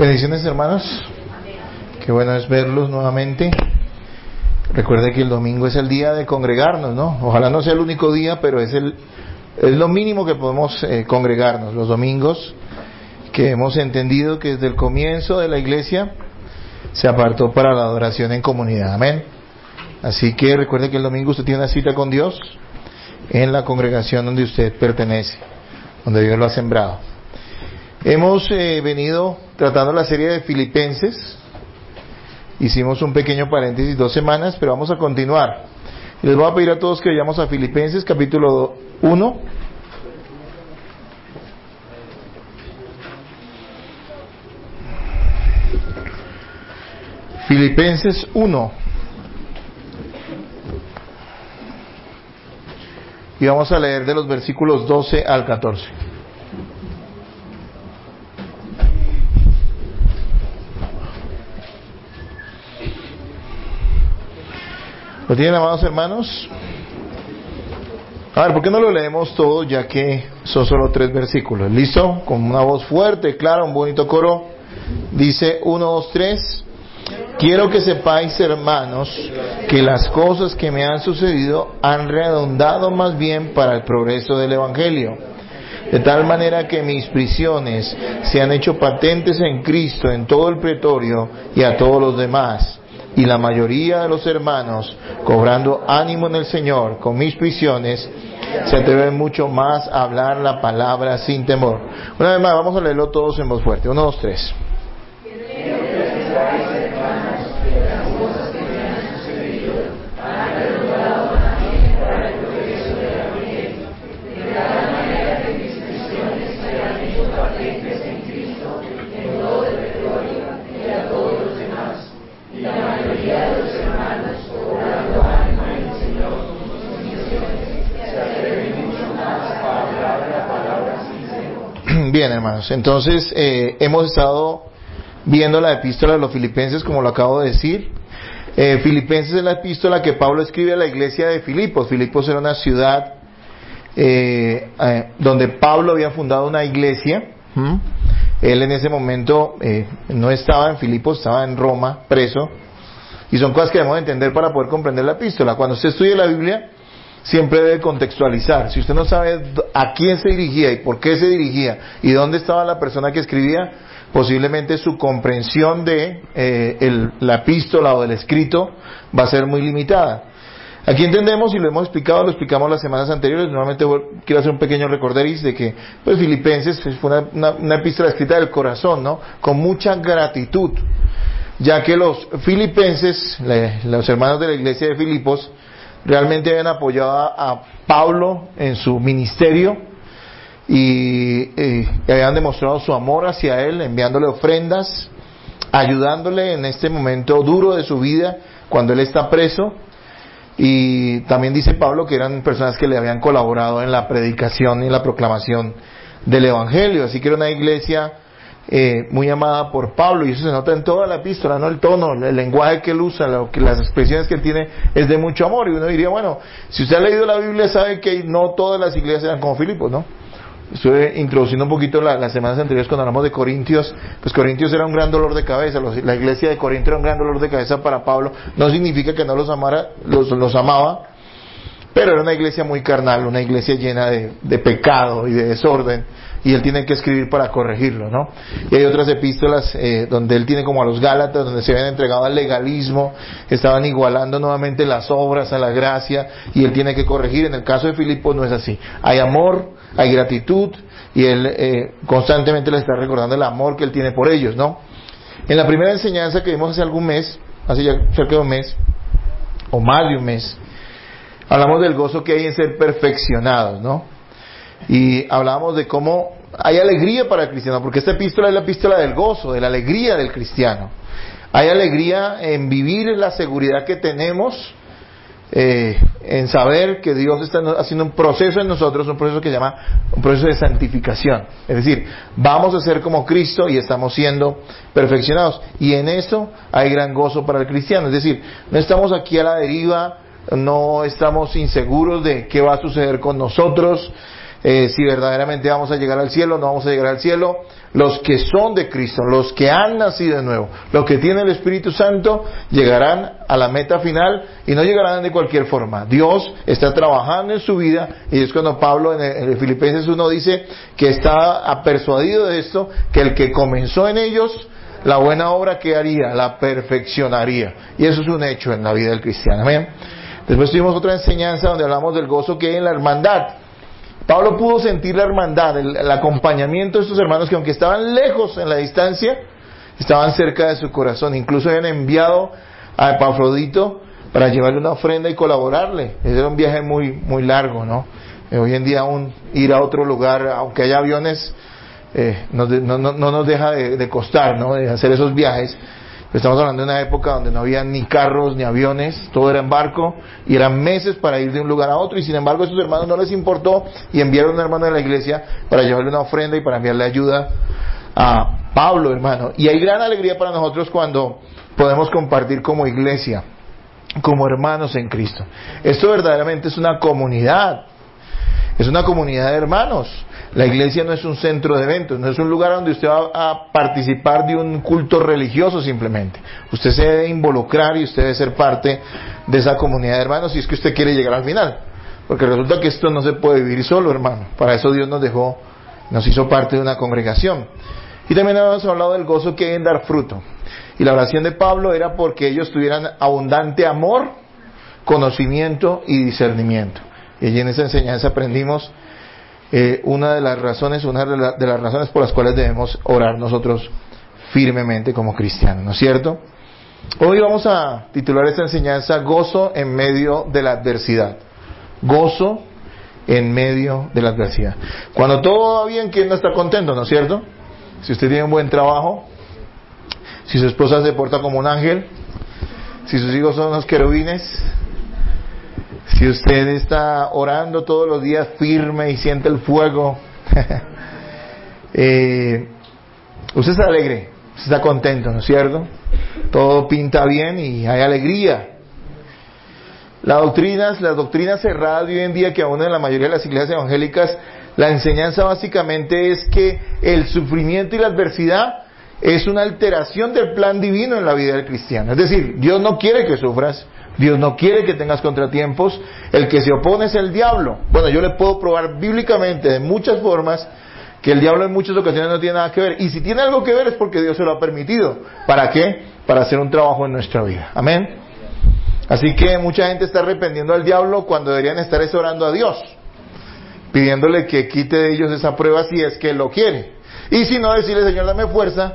Bendiciones, hermanos. Qué bueno es verlos nuevamente. Recuerde que el domingo es el día de congregarnos, ¿no? Ojalá no sea el único día, pero es lo mínimo que podemos congregarnos los domingos, que hemos entendido que desde el comienzo de la iglesia se apartó para la adoración en comunidad. Amén. Así que recuerde que el domingo usted tiene una cita con Dios en la congregación donde usted pertenece, donde Dios lo ha sembrado. Hemos venido tratando la serie de Filipenses. Hicimos un pequeño paréntesis 2 semanas, pero vamos a continuar. Les voy a pedir a todos que vayamos a Filipenses capítulo 1. Filipenses 1. Y vamos a leer de los versículos 12 al 14. ¿Lo tienen, amados hermanos? A ver, ¿por qué no lo leemos todo, ya que son solo 3 versículos? ¿Listo? Con una voz fuerte, clara, un bonito coro. Dice 1, 2, 3. Quiero que sepáis, hermanos, que las cosas que me han sucedido han redundado más bien para el progreso del Evangelio, de tal manera que mis prisiones se han hecho patentes en Cristo en todo el pretorio y a todos los demás. Y la mayoría de los hermanos, cobrando ánimo en el Señor con mis prisiones, se atreven mucho más a hablar la palabra sin temor. Una vez más, vamos a leerlo todos en voz fuerte. 1, 2, 3. Bien, hermanos, entonces hemos estado viendo la epístola de los Filipenses, como lo acabo de decir. Filipenses es la epístola que Pablo escribe a la iglesia de Filipos. Filipos era una ciudad donde Pablo había fundado una iglesia. Él en ese momento no estaba en Filipos, estaba en Roma, preso. Y son cosas que debemos entender para poder comprender la epístola. Cuando usted estudia la Biblia, siempre debe contextualizar. Si usted no sabe a quién se dirigía y por qué se dirigía y dónde estaba la persona que escribía, posiblemente su comprensión de la epístola o del escrito va a ser muy limitada. Aquí entendemos, y lo hemos explicado, lo explicamos las semanas anteriores. Nuevamente quiero hacer un pequeño recorderis de que pues Filipenses fue una epístola escrita del corazón, ¿no? Con mucha gratitud, ya que los filipenses, los hermanos de la iglesia de Filipos, realmente habían apoyado a Pablo en su ministerio y habían demostrado su amor hacia él, enviándole ofrendas, ayudándole en este momento duro de su vida cuando él está preso. Y también dice Pablo que eran personas que le habían colaborado en la predicación y la proclamación del Evangelio. Así que era una iglesia muy amada por Pablo, y eso se nota en toda la epístola, ¿no? El tono, el lenguaje que él usa, las expresiones que él tiene es de mucho amor. Y uno diría, bueno, si usted ha leído la Biblia sabe que no todas las iglesias eran como Filipos, ¿no? Estuve introduciendo un poquito las semanas anteriores cuando hablamos de Corintios. Pues Corintios era un gran dolor de cabeza, la iglesia de Corinto era un gran dolor de cabeza para Pablo. No significa que no los amara, los amaba, pero era una iglesia muy carnal, una iglesia llena de pecado y de desorden, y él tiene que escribir para corregirlo, ¿no? Y hay otras epístolas donde él tiene, como a los Gálatas, donde se habían entregado al legalismo, estaban igualando nuevamente las obras a la gracia, y él tiene que corregir. En el caso de Filipos no es así. Hay amor, hay gratitud, y él constantemente les está recordando el amor que él tiene por ellos, ¿no? En la primera enseñanza que vimos hace algún mes, hace ya cerca de un mes, o más de un mes, hablamos del gozo que hay en ser perfeccionados, ¿no? Y hablábamos de cómo hay alegría para el cristiano, porque esta epístola es la epístola del gozo, de la alegría del cristiano. Hay alegría en vivir la seguridad que tenemos, en saber que Dios está haciendo un proceso en nosotros, un proceso que se llama un proceso de santificación. Es decir, vamos a ser como Cristo y estamos siendo perfeccionados. Y en eso hay gran gozo para el cristiano. Es decir, no estamos aquí a la deriva, no estamos inseguros de qué va a suceder con nosotros. si verdaderamente vamos a llegar al cielo, no vamos a llegar al cielo. Los que son de Cristo, los que han nacido de nuevo, los que tienen el Espíritu Santo, llegarán a la meta final y no llegarán de cualquier forma. Dios está trabajando en su vida, y es cuando Pablo en el Filipenses 1 dice que está persuadido de esto, que el que comenzó en ellos la buena obra que haría, la perfeccionaría. Y eso es un hecho en la vida del cristiano. Amén. Después tuvimos otra enseñanza donde hablamos del gozo que hay en la hermandad. Pablo pudo sentir la hermandad, el acompañamiento de estos hermanos que aunque estaban lejos en la distancia, estaban cerca de su corazón. Incluso habían enviado a Epafrodito para llevarle una ofrenda y colaborarle. Ese era un viaje muy largo, ¿no? Hoy en día aún ir a otro lugar, aunque haya aviones, no nos deja de costar, ¿no? De hacer esos viajes. Estamos hablando de una época donde no había ni carros ni aviones, todo era en barco y eran meses para ir de un lugar a otro, y sin embargo a esos hermanos no les importó y enviaron a un hermano de la iglesia para llevarle una ofrenda y para enviarle ayuda a Pablo, hermano. Y hay gran alegría para nosotros cuando podemos compartir como iglesia, como hermanos en Cristo. Esto verdaderamente es una comunidad. Es una comunidad de hermanos. La iglesia no es un centro de eventos, no es un lugar donde usted va a participar de un culto religioso simplemente. Usted se debe involucrar y usted debe ser parte de esa comunidad de hermanos si es que usted quiere llegar al final. Porque resulta que esto no se puede vivir solo, hermano. Para eso Dios nos hizo parte de una congregación. Y también hemos hablado del gozo que hay en dar fruto. Y la oración de Pablo era porque ellos tuvieran abundante amor, conocimiento y discernimiento. Y allí en esa enseñanza aprendimos una de las razones por las cuales debemos orar nosotros firmemente como cristianos, ¿no es cierto? Hoy vamos a titular esta enseñanza Gozo en medio de la adversidad. Gozo en medio de la adversidad. Cuando todo va bien, ¿quién no está contento, no es cierto? Si usted tiene un buen trabajo, si su esposa se porta como un ángel, si sus hijos son unos querubines, si usted está orando todos los días firme y siente el fuego, usted está alegre, usted está contento, ¿no es cierto? Todo pinta bien y hay alegría. Las doctrinas cerradas de hoy en día, que aún en la mayoría de las iglesias evangélicas, la enseñanza básicamente es que el sufrimiento y la adversidad es una alteración del plan divino en la vida del cristiano. Es decir, Dios no quiere que sufras, Dios no quiere que tengas contratiempos, el que se opone es el diablo. Bueno, yo le puedo probar bíblicamente de muchas formas que el diablo en muchas ocasiones no tiene nada que ver, y si tiene algo que ver es porque Dios se lo ha permitido. ¿Para qué? Para hacer un trabajo en nuestra vida. Amén. Así que mucha gente está arrepentiendo al diablo cuando deberían estar orando a Dios, pidiéndole que quite de ellos esa prueba si es que Él lo quiere. Y si no, decirle: Señor, dame fuerza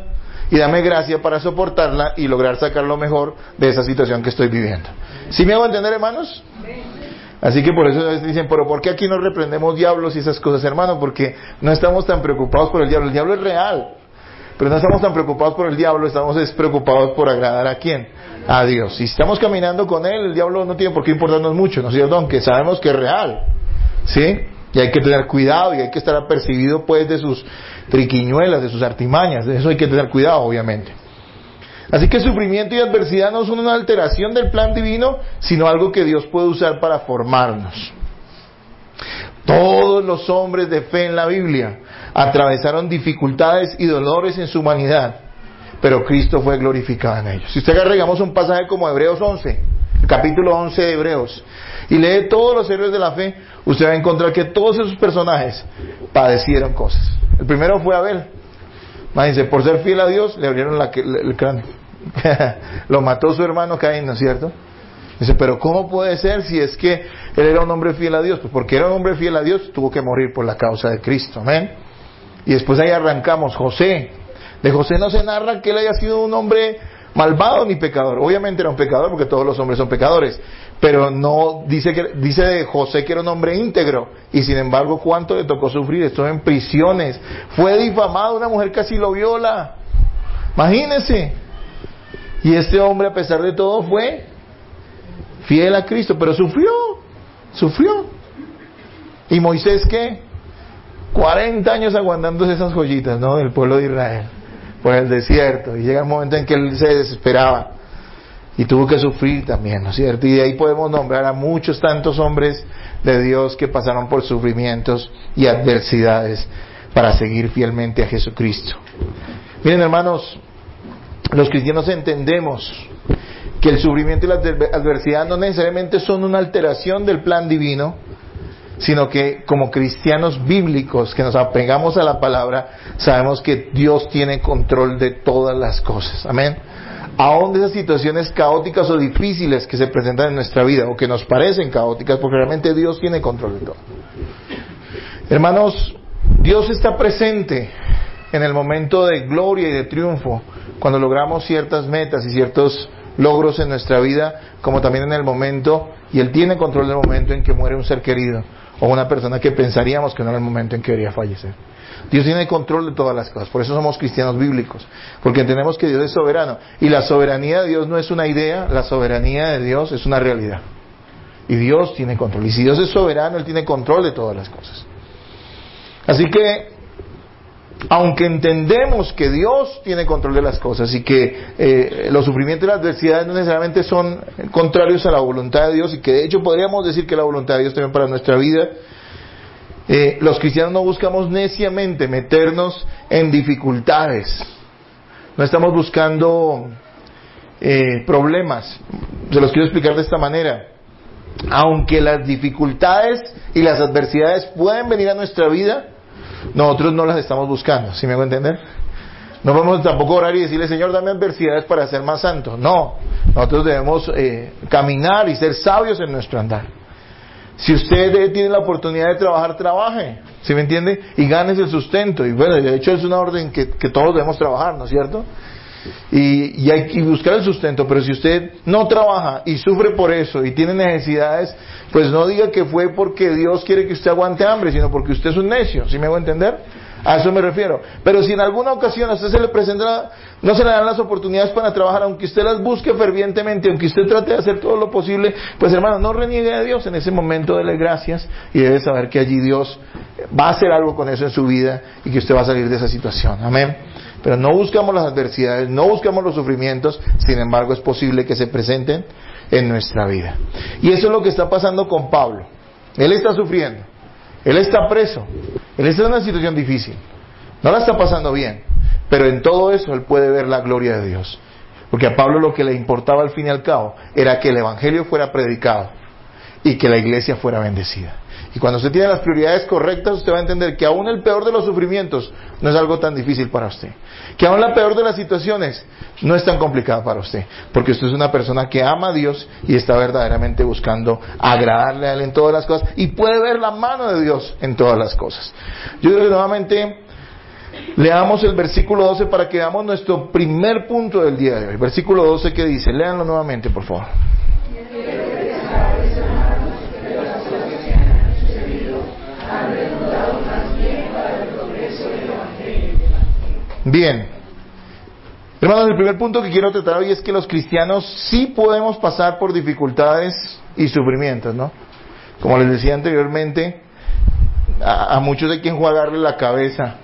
y dame gracia para soportarla y lograr sacar lo mejor de esa situación que estoy viviendo. ¿Sí me hago entender, hermanos? Así que por eso dicen: pero ¿por qué aquí no reprendemos diablos y esas cosas, hermano? Porque no estamos tan preocupados por el diablo. El diablo es real, pero no estamos tan preocupados por el diablo, estamos preocupados por agradar a ¿quién? A Dios. Si estamos caminando con Él, el diablo no tiene por qué importarnos mucho, ¿no es cierto? Aunque sabemos que es real, ¿sí? Y hay que tener cuidado y hay que estar apercibido pues de sus triquiñuelas, de sus artimañas. De eso hay que tener cuidado, obviamente. Así que sufrimiento y adversidad no son una alteración del plan divino, sino algo que Dios puede usar para formarnos. Todos los hombres de fe en la Biblia atravesaron dificultades y dolores en su humanidad, pero Cristo fue glorificado en ellos. Si usted agarra, digamos, un pasaje como Hebreos 11, el capítulo 11 de Hebreos, y lee todos los héroes de la fe, usted va a encontrar que todos esos personajes padecieron cosas. El primero fue Abel. Imagínense, por ser fiel a Dios, le abrieron el cráneo. Lo mató su hermano Caín, ¿no es cierto? Dice: pero ¿cómo puede ser si es que él era un hombre fiel a Dios? Pues porque era un hombre fiel a Dios, tuvo que morir por la causa de Cristo. Amén. Y después ahí arrancamos José. De José no se narra que él haya sido un hombre malvado ni pecador. Obviamente era un pecador, porque todos los hombres son pecadores, pero no dice de José que era un hombre íntegro. Y sin embargo, ¿cuánto le tocó sufrir? Estuvo en prisiones, fue difamado, una mujer casi lo viola, imagínense. Y este hombre, a pesar de todo, fue fiel a Cristo, pero sufrió. ¿Y Moisés qué? 40 años aguantándose esas joyitas, ¿no?, del pueblo de Israel por el desierto, y llega un momento en que él se desesperaba y tuvo que sufrir también, ¿no es cierto? Y de ahí podemos nombrar a muchos tantos hombres de Dios que pasaron por sufrimientos y adversidades para seguir fielmente a Jesucristo. Miren, hermanos, los cristianos entendemos que el sufrimiento y la adversidad no necesariamente son una alteración del plan divino, sino que como cristianos bíblicos que nos apegamos a la palabra, sabemos que Dios tiene control de todas las cosas. Amén. Aún de esas situaciones caóticas o difíciles que se presentan en nuestra vida o que nos parecen caóticas, porque realmente Dios tiene control de todo. Hermanos, Dios está presente en el momento de gloria y de triunfo, cuando logramos ciertas metas y ciertos logros en nuestra vida, como también en el momento, y Él tiene control del momento en que muere un ser querido o una persona que pensaríamos que no era el momento en que debería fallecer. Dios tiene control de todas las cosas, por eso somos cristianos bíblicos, porque entendemos que Dios es soberano, y la soberanía de Dios no es una idea, la soberanía de Dios es una realidad, y Dios tiene control, y si Dios es soberano, Él tiene control de todas las cosas. Así que, aunque entendemos que Dios tiene control de las cosas y que los sufrimientos y las adversidades no necesariamente son contrarios a la voluntad de Dios, y que de hecho podríamos decir que la voluntad de Dios también para nuestra vida, los cristianos no buscamos neciamente meternos en dificultades, no estamos buscando problemas. Se los quiero explicar de esta manera. Aunque las dificultades y las adversidades pueden venir a nuestra vida, nosotros no las estamos buscando, ¿sí me hago entender? No vamos tampoco a orar y decirle, Señor, dame adversidades para ser más santo. No, nosotros debemos caminar y ser sabios en nuestro andar. Si usted tiene la oportunidad de trabajar, trabaje, ¿sí me entiende? Y ganes el sustento. Y bueno, de hecho es una orden que todos debemos trabajar, ¿no es cierto? Y hay que buscar el sustento, pero si usted no trabaja y sufre por eso y tiene necesidades, pues no diga que fue porque Dios quiere que usted aguante hambre, sino porque usted es un necio, ¿sí me hago entender? A eso me refiero. Pero si en alguna ocasión a usted se le presenta, no se le dan las oportunidades para trabajar, aunque usted las busque fervientemente, aunque usted trate de hacer todo lo posible, pues hermano, no reniegue a Dios en ese momento, dele gracias y debe saber que allí Dios va a hacer algo con eso en su vida y que usted va a salir de esa situación. Amén. Pero no buscamos las adversidades, no buscamos los sufrimientos, sin embargo es posible que se presenten en nuestra vida. Y eso es lo que está pasando con Pablo. Él está sufriendo, él está preso, él está en una situación difícil, no la está pasando bien, pero en todo eso él puede ver la gloria de Dios. Porque a Pablo lo que le importaba al fin y al cabo era que el evangelio fuera predicado y que la iglesia fuera bendecida. Y cuando usted tiene las prioridades correctas, usted va a entender que aún el peor de los sufrimientos no es algo tan difícil para usted. Que aún la peor de las situaciones no es tan complicada para usted. Porque usted es una persona que ama a Dios y está verdaderamente buscando agradarle a Él en todas las cosas. Y puede ver la mano de Dios en todas las cosas. Yo creo que nuevamente leamos el versículo 12 para que veamos nuestro primer punto del día de hoy. Versículo 12 que dice, léanlo nuevamente por favor. Bien, hermanos, el primer punto que quiero tratar hoy es que los cristianos sí podemos pasar por dificultades y sufrimientos, ¿no? Como les decía anteriormente, a muchos hay que enjuagarles la cabeza,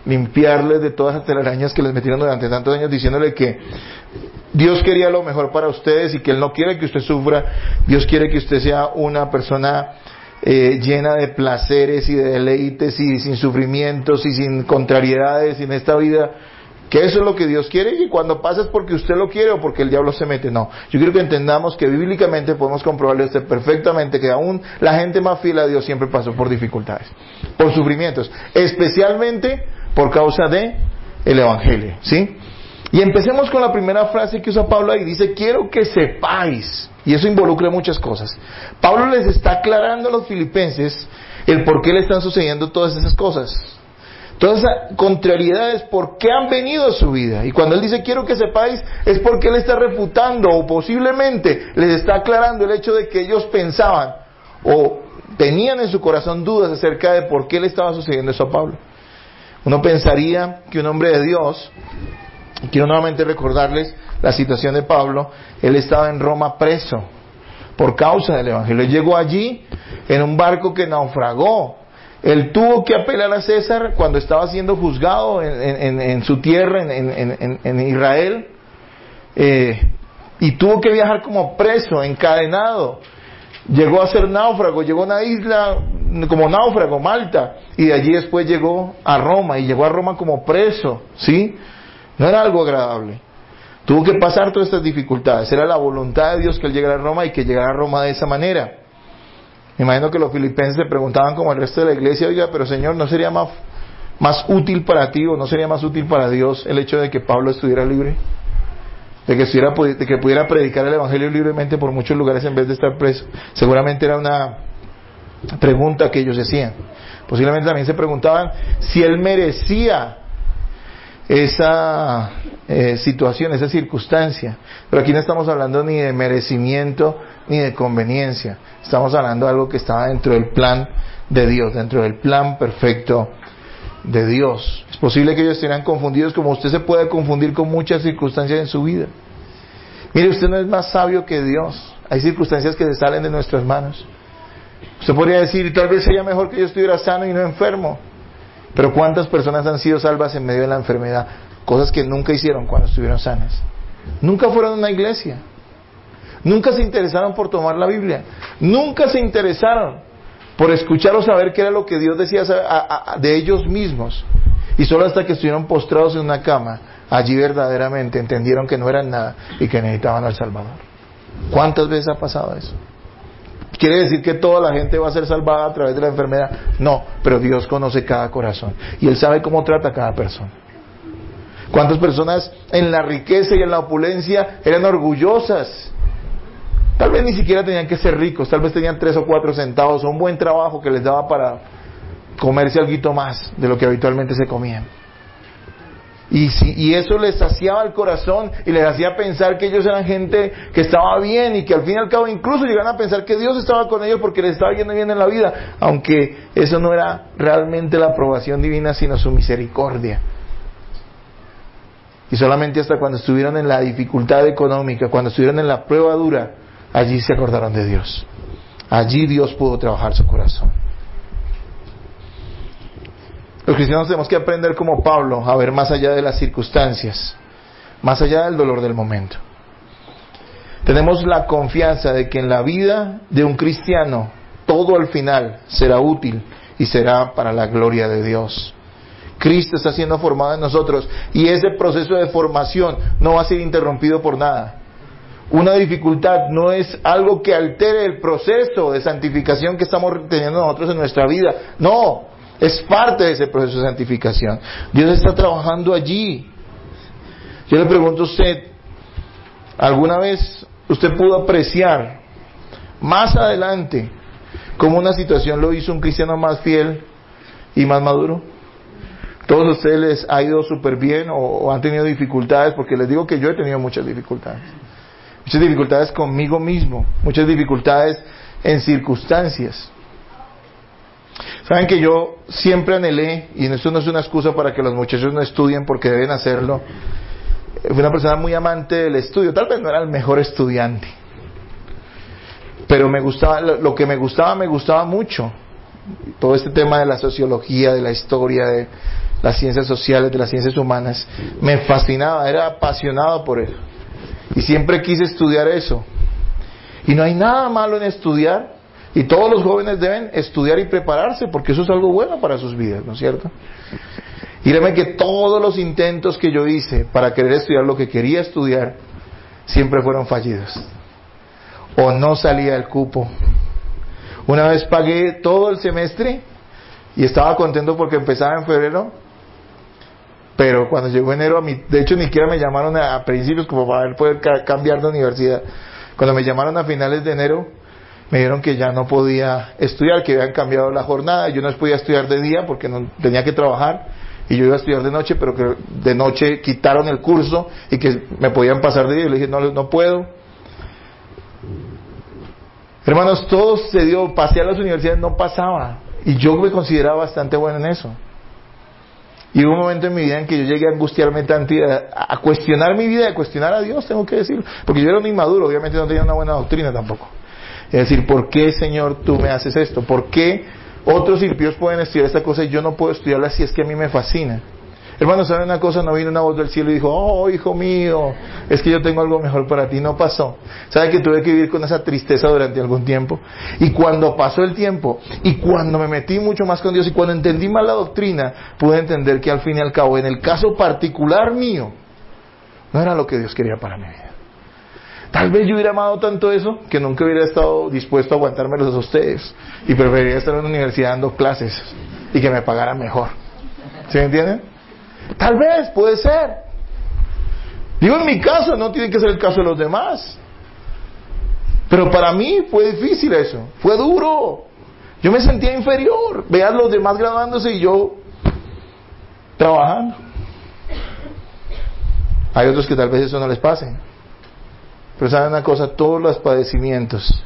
limpiarles de todas las telarañas que les metieron durante tantos años diciéndole que Dios quería lo mejor para ustedes y que Él no quiere que usted sufra. Dios quiere que usted sea una persona llena de placeres y de deleites y sin sufrimientos y sin contrariedades en esta vida, que eso es lo que Dios quiere, y cuando pasa es porque usted lo quiere o porque el diablo se mete. No, yo quiero que entendamos que bíblicamente podemos comprobarle usted perfectamente que aún la gente más fiel a Dios siempre pasó por dificultades, por sufrimientos, especialmente por causa de el evangelio, ¿sí? Y empecemos con la primera frase que usa Pablo ahí. Dice, quiero que sepáis. Y eso involucra muchas cosas. Pablo les está aclarando a los filipenses el por qué le están sucediendo todas esas cosas. Todas esas contrariedades, por qué han venido a su vida. Y cuando él dice, quiero que sepáis, es porque él está refutando o posiblemente les está aclarando el hecho de que ellos pensaban o tenían en su corazón dudas acerca de por qué le estaba sucediendo eso a Pablo. Uno pensaría que un hombre de Dios... Quiero nuevamente recordarles la situación de Pablo. Él estaba en Roma preso por causa del evangelio. Él llegó allí en un barco que naufragó. Él tuvo que apelar a César cuando estaba siendo juzgado en su tierra, en Israel. y tuvo que viajar como preso, encadenado. Llegó a ser náufrago, llegó a una isla como náufrago, Malta, y de allí después llegó a Roma, y llegó a Roma como preso, ¿sí? No era algo agradable. Tuvo que pasar todas estas dificultades. Era la voluntad de Dios que él llegara a Roma y que llegara a Roma de esa manera. Me imagino que los filipenses se preguntaban como el resto de la iglesia, oiga, pero Señor, ¿no sería más útil para ti o no sería más útil para Dios el hecho de que Pablo estuviera libre? De que pudiera predicar el evangelio libremente por muchos lugares en vez de estar preso. Seguramente era una pregunta que ellos hacían. Posiblemente también se preguntaban si él merecía esa situación, esa circunstancia. Pero aquí no estamos hablando ni de merecimiento ni de conveniencia. Estamos hablando de algo que estaba dentro del plan de Dios, dentro del plan perfecto de Dios. Es posible que ellos estuvieran confundidos como usted se puede confundir con muchas circunstancias en su vida. Mire, usted no es más sabio que Dios. Hay circunstancias que se salen de nuestras manos. Usted podría decir, tal vez sería mejor que yo estuviera sano y no enfermo. Pero ¿cuántas personas han sido salvas en medio de la enfermedad? Cosas que nunca hicieron cuando estuvieron sanas. Nunca fueron a una iglesia. Nunca se interesaron por tomar la Biblia. Nunca se interesaron por escuchar o saber qué era lo que Dios decía de ellos mismos. Y solo hasta que estuvieron postrados en una cama, allí verdaderamente entendieron que no eran nada y que necesitaban al Salvador. ¿Cuántas veces ha pasado eso? ¿Quiere decir que toda la gente va a ser salvada a través de la enfermedad? No, pero Dios conoce cada corazón y Él sabe cómo trata a cada persona. ¿Cuántas personas en la riqueza y en la opulencia eran orgullosas? Tal vez ni siquiera tenían que ser ricos, tal vez tenían 3 o 4 centavos o un buen trabajo que les daba para comerse algo más de lo que habitualmente se comían. Y eso les saciaba el corazón y les hacía pensar que ellos eran gente que estaba bien y que al fin y al cabo incluso llegaban a pensar que Dios estaba con ellos porque les estaba yendo bien en la vida, aunque eso no era realmente la aprobación divina sino su misericordia. Y solamente hasta cuando estuvieron en la dificultad económica, cuando estuvieron en la prueba dura, allí se acordaron de Dios. Allí Dios pudo trabajar su corazón. Los cristianos tenemos que aprender como Pablo a ver más allá de las circunstancias, más allá del dolor del momento. Tenemos la confianza de que en la vida de un cristiano todo al final será útil y será para la gloria de Dios. Cristo está siendo formado en nosotros y ese proceso de formación no va a ser interrumpido por nada. Una dificultad no es algo que altere el proceso de santificación que estamos teniendo nosotros en nuestra vida. No, es parte de ese proceso de santificación. Dios está trabajando allí. Yo le pregunto a usted, ¿alguna vez usted pudo apreciar más adelante cómo una situación lo hizo un cristiano más fiel y más maduro? ¿Todos ustedes les ha ido súper bien o han tenido dificultades? Porque les digo que yo he tenido muchas dificultades. Muchas dificultades conmigo mismo, muchas dificultades en circunstancias. Saben que yo siempre anhelé, y esto no es una excusa para que los muchachos no estudien porque deben hacerlo, fui una persona muy amante del estudio, tal vez no era el mejor estudiante, pero me gustaba, lo que me gustaba mucho, todo este tema de la sociología, de la historia, de las ciencias sociales, de las ciencias humanas, me fascinaba, era apasionado por él. Y siempre quise estudiar eso. Y no hay nada malo en estudiar. Y todos los jóvenes deben estudiar y prepararse, porque eso es algo bueno para sus vidas, ¿no es cierto? Y créeme que todos los intentos que yo hice para querer estudiar lo que quería estudiar, siempre fueron fallidos. O no salía el cupo. Una vez pagué todo el semestre y estaba contento porque empezaba en febrero. Pero cuando llegó enero, de hecho ni siquiera me llamaron a principios como para poder cambiar de universidad. Cuando me llamaron a finales de enero, me dijeron que ya no podía estudiar, que habían cambiado la jornada. Yo no podía estudiar de día porque no tenía que trabajar y yo iba a estudiar de noche, pero que de noche quitaron el curso y que me podían pasar de día. Y le dije, no puedo. Hermanos, todo se dio, pasé a las universidades, no pasaba. Y yo me consideraba bastante bueno en eso. Y hubo un momento en mi vida en que yo llegué a angustiarme tanto y a cuestionar mi vida, a cuestionar a Dios, tengo que decirlo. Porque yo era un inmaduro, obviamente no tenía una buena doctrina tampoco. Es decir, ¿por qué, Señor, tú me haces esto? ¿Por qué otros impíos pueden estudiar esta cosa y yo no puedo estudiarla si es que a mí me fascina? Hermano, ¿saben una cosa? No vino una voz del cielo y dijo, oh, hijo mío, es que yo tengo algo mejor para ti. No pasó. ¿Sabe que tuve que vivir con esa tristeza durante algún tiempo? Y cuando pasó el tiempo, y cuando me metí mucho más con Dios, y cuando entendí más la doctrina, pude entender que al fin y al cabo, en el caso particular mío, no era lo que Dios quería para mi vida. Tal vez yo hubiera amado tanto eso, que nunca hubiera estado dispuesto a aguantármelos a ustedes, y preferiría estar en la universidad dando clases, y que me pagaran mejor. ¿Sí me entienden? Tal vez, puede ser. Digo, en mi caso, no tiene que ser el caso de los demás. Pero para mí fue difícil eso, fue duro. Yo me sentía inferior. Vean los demás graduándose y yo trabajando. Hay otros que tal vez eso no les pase. Pero saben una cosa, todos los padecimientos,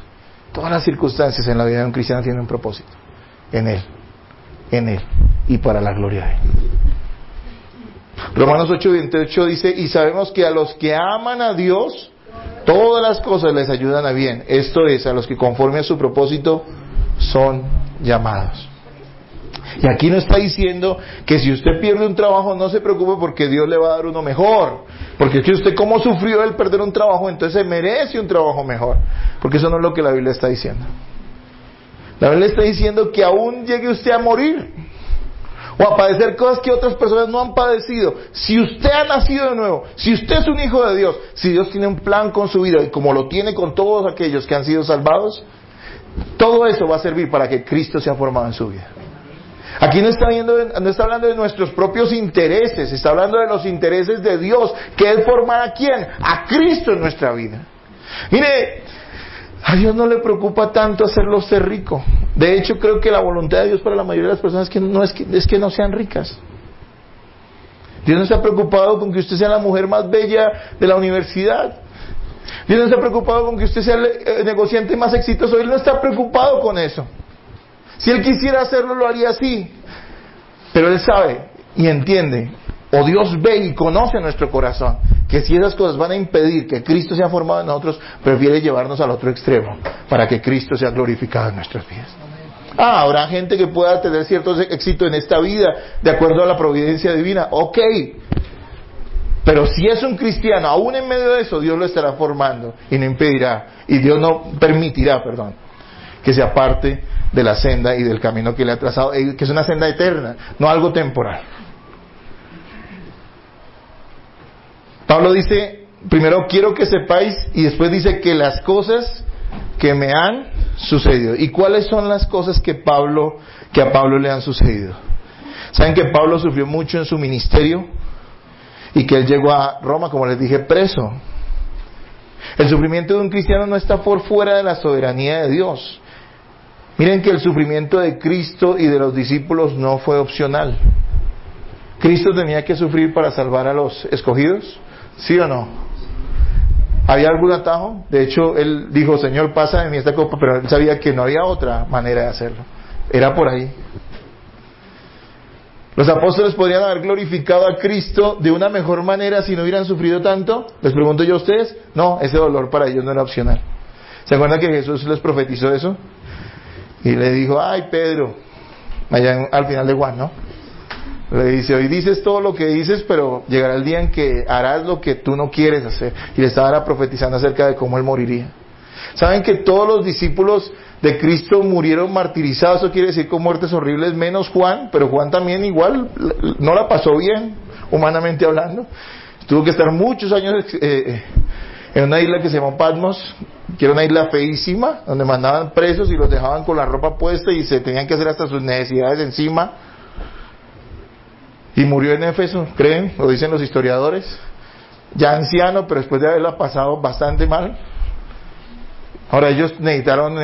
todas las circunstancias en la vida de un cristiano tienen un propósito. En Él y para la gloria de Él. Romanos 8:28 dice, y sabemos que a los que aman a Dios, todas las cosas les ayudan a bien. Esto es, a los que conforme a su propósito son llamados. Y aquí no está diciendo que si usted pierde un trabajo no se preocupe porque Dios le va a dar uno mejor. Porque es que usted como sufrió el perder un trabajo, entonces merece un trabajo mejor. Porque eso no es lo que la Biblia está diciendo. La Biblia está diciendo que aún llegue usted a morir o a padecer cosas que otras personas no han padecido. Si usted ha nacido de nuevo, si usted es un hijo de Dios, si Dios tiene un plan con su vida y como lo tiene con todos aquellos que han sido salvados, todo eso va a servir para que Cristo sea formado en su vida. Aquí no está hablando de nuestros propios intereses, está hablando de los intereses de Dios, que Él formará ¿a quién? A Cristo en nuestra vida. Mire, a Dios no le preocupa tanto hacerlo ser rico. De hecho, creo que la voluntad de Dios para la mayoría de las personas es que no sean ricas. Dios no está preocupado con que usted sea la mujer más bella de la universidad. Dios no está preocupado con que usted sea el negociante más exitoso. Él no está preocupado con eso. Si Él quisiera hacerlo, lo haría así. Pero Él sabe y entiende, o Dios ve y conoce nuestro corazón, que si esas cosas van a impedir que Cristo sea formado en nosotros, prefiere llevarnos al otro extremo, para que Cristo sea glorificado en nuestras vidas. Habrá gente que pueda tener cierto éxito en esta vida, de acuerdo a la providencia divina, ok. Pero si es un cristiano, aún en medio de eso, Dios lo estará formando, y no impedirá, y Dios no permitirá, que se aparte de la senda y del camino que le ha trazado, que es una senda eterna, no algo temporal. Pablo dice, primero quiero que sepáis, y después dice que las cosas que me han sucedido. ¿Y cuáles son las cosas que a Pablo le han sucedido? ¿Saben que Pablo sufrió mucho en su ministerio? Y que él llegó a Roma, como les dije, preso. El sufrimiento de un cristiano no está por fuera de la soberanía de Dios. Miren que el sufrimiento de Cristo y de los discípulos no fue opcional. ¿Cristo tenía que sufrir para salvar a los escogidos? ¿Sí o no? ¿Había algún atajo? De hecho, él dijo, Señor, pasa de mí esta copa, pero él sabía que no había otra manera de hacerlo. Era por ahí. ¿Los apóstoles podrían haber glorificado a Cristo de una mejor manera si no hubieran sufrido tanto? Les pregunto yo a ustedes. No, ese dolor para ellos no era opcional. ¿Se acuerdan que Jesús les profetizó eso? Y le dijo, ay Pedro, allá al final de Juan, ¿no? Le dice, hoy dices todo lo que dices, pero llegará el día en que harás lo que tú no quieres hacer. Y le estaba profetizando acerca de cómo él moriría. ¿Saben que todos los discípulos de Cristo murieron martirizados? Eso quiere decir con muertes horribles, menos Juan, pero Juan también igual no la pasó bien, humanamente hablando. Tuvo que estar muchos años en una isla que se llamó Patmos, que era una isla feísima, donde mandaban presos y los dejaban con la ropa puesta y se tenían que hacer hasta sus necesidades encima. Y murió en Éfeso, ¿creen? Lo dicen los historiadores. Ya anciano, pero después de haberla pasado bastante mal. Ahora ellos necesitaron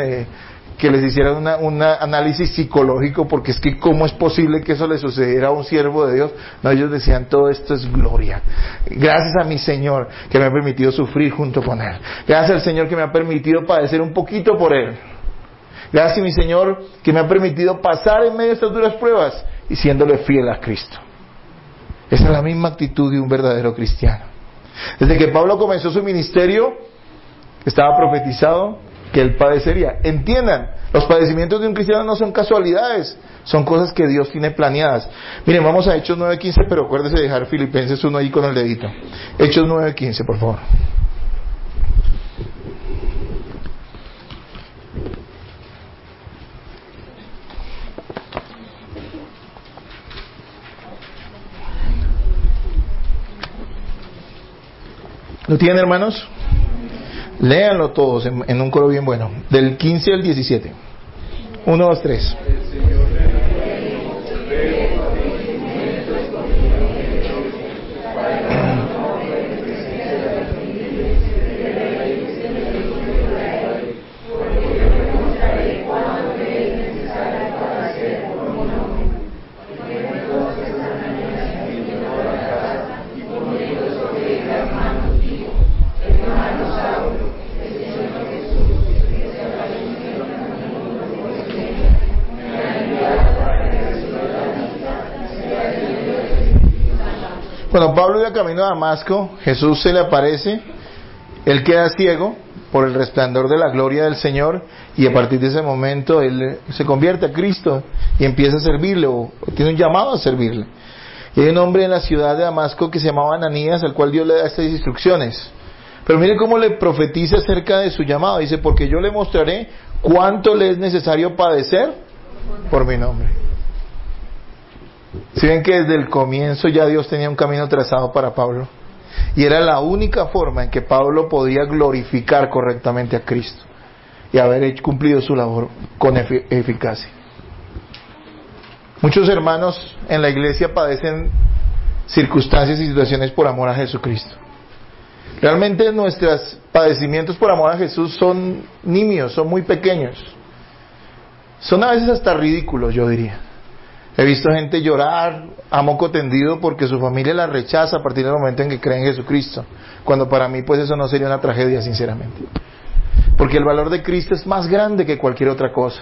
que les hicieran un análisis psicológico, porque es que ¿cómo es posible que eso le sucediera a un siervo de Dios? No, ellos decían, todo esto es gloria. Gracias a mi Señor que me ha permitido sufrir junto con Él. Gracias al Señor que me ha permitido padecer un poquito por Él. Gracias a mi Señor que me ha permitido pasar en medio de estas duras pruebas y siéndole fiel a Cristo. Esa es la misma actitud de un verdadero cristiano. Desde que Pablo comenzó su ministerio, estaba profetizado que Él padecería. Entiendan, los padecimientos de un cristiano no son casualidades, son cosas que Dios tiene planeadas. Miren, vamos a Hechos 9:15, pero acuérdese de dejar Filipenses 1 ahí con el dedito. Hechos 9:15, por favor. ¿Lo tienen, hermanos? Léanlo todos en un coro bien bueno. Del 15 al 17. 1, 2, 3. Cuando Pablo iba camino a Damasco, Jesús se le aparece, él queda ciego por el resplandor de la gloria del Señor, y a partir de ese momento él se convierte a Cristo y empieza a servirle, o tiene un llamado a servirle. Y hay un hombre en la ciudad de Damasco que se llamaba Ananías, al cual Dios le da estas instrucciones. Pero mire cómo le profetiza acerca de su llamado. Dice, porque yo le mostraré cuánto le es necesario padecer por mi nombre. Si ven que desde el comienzo ya Dios tenía un camino trazado para Pablo, y era la única forma en que Pablo podía glorificar correctamente a Cristo y haber cumplido su labor con eficacia. Muchos hermanos en la iglesia padecen circunstancias y situaciones por amor a Jesucristo. Realmente nuestros padecimientos por amor a Jesús son nimios, son muy pequeños, son a veces hasta ridículos, yo diría. He visto gente llorar a moco tendido porque su familia la rechaza a partir del momento en que cree en Jesucristo, cuando para mí pues eso no sería una tragedia, sinceramente, porque el valor de Cristo es más grande que cualquier otra cosa.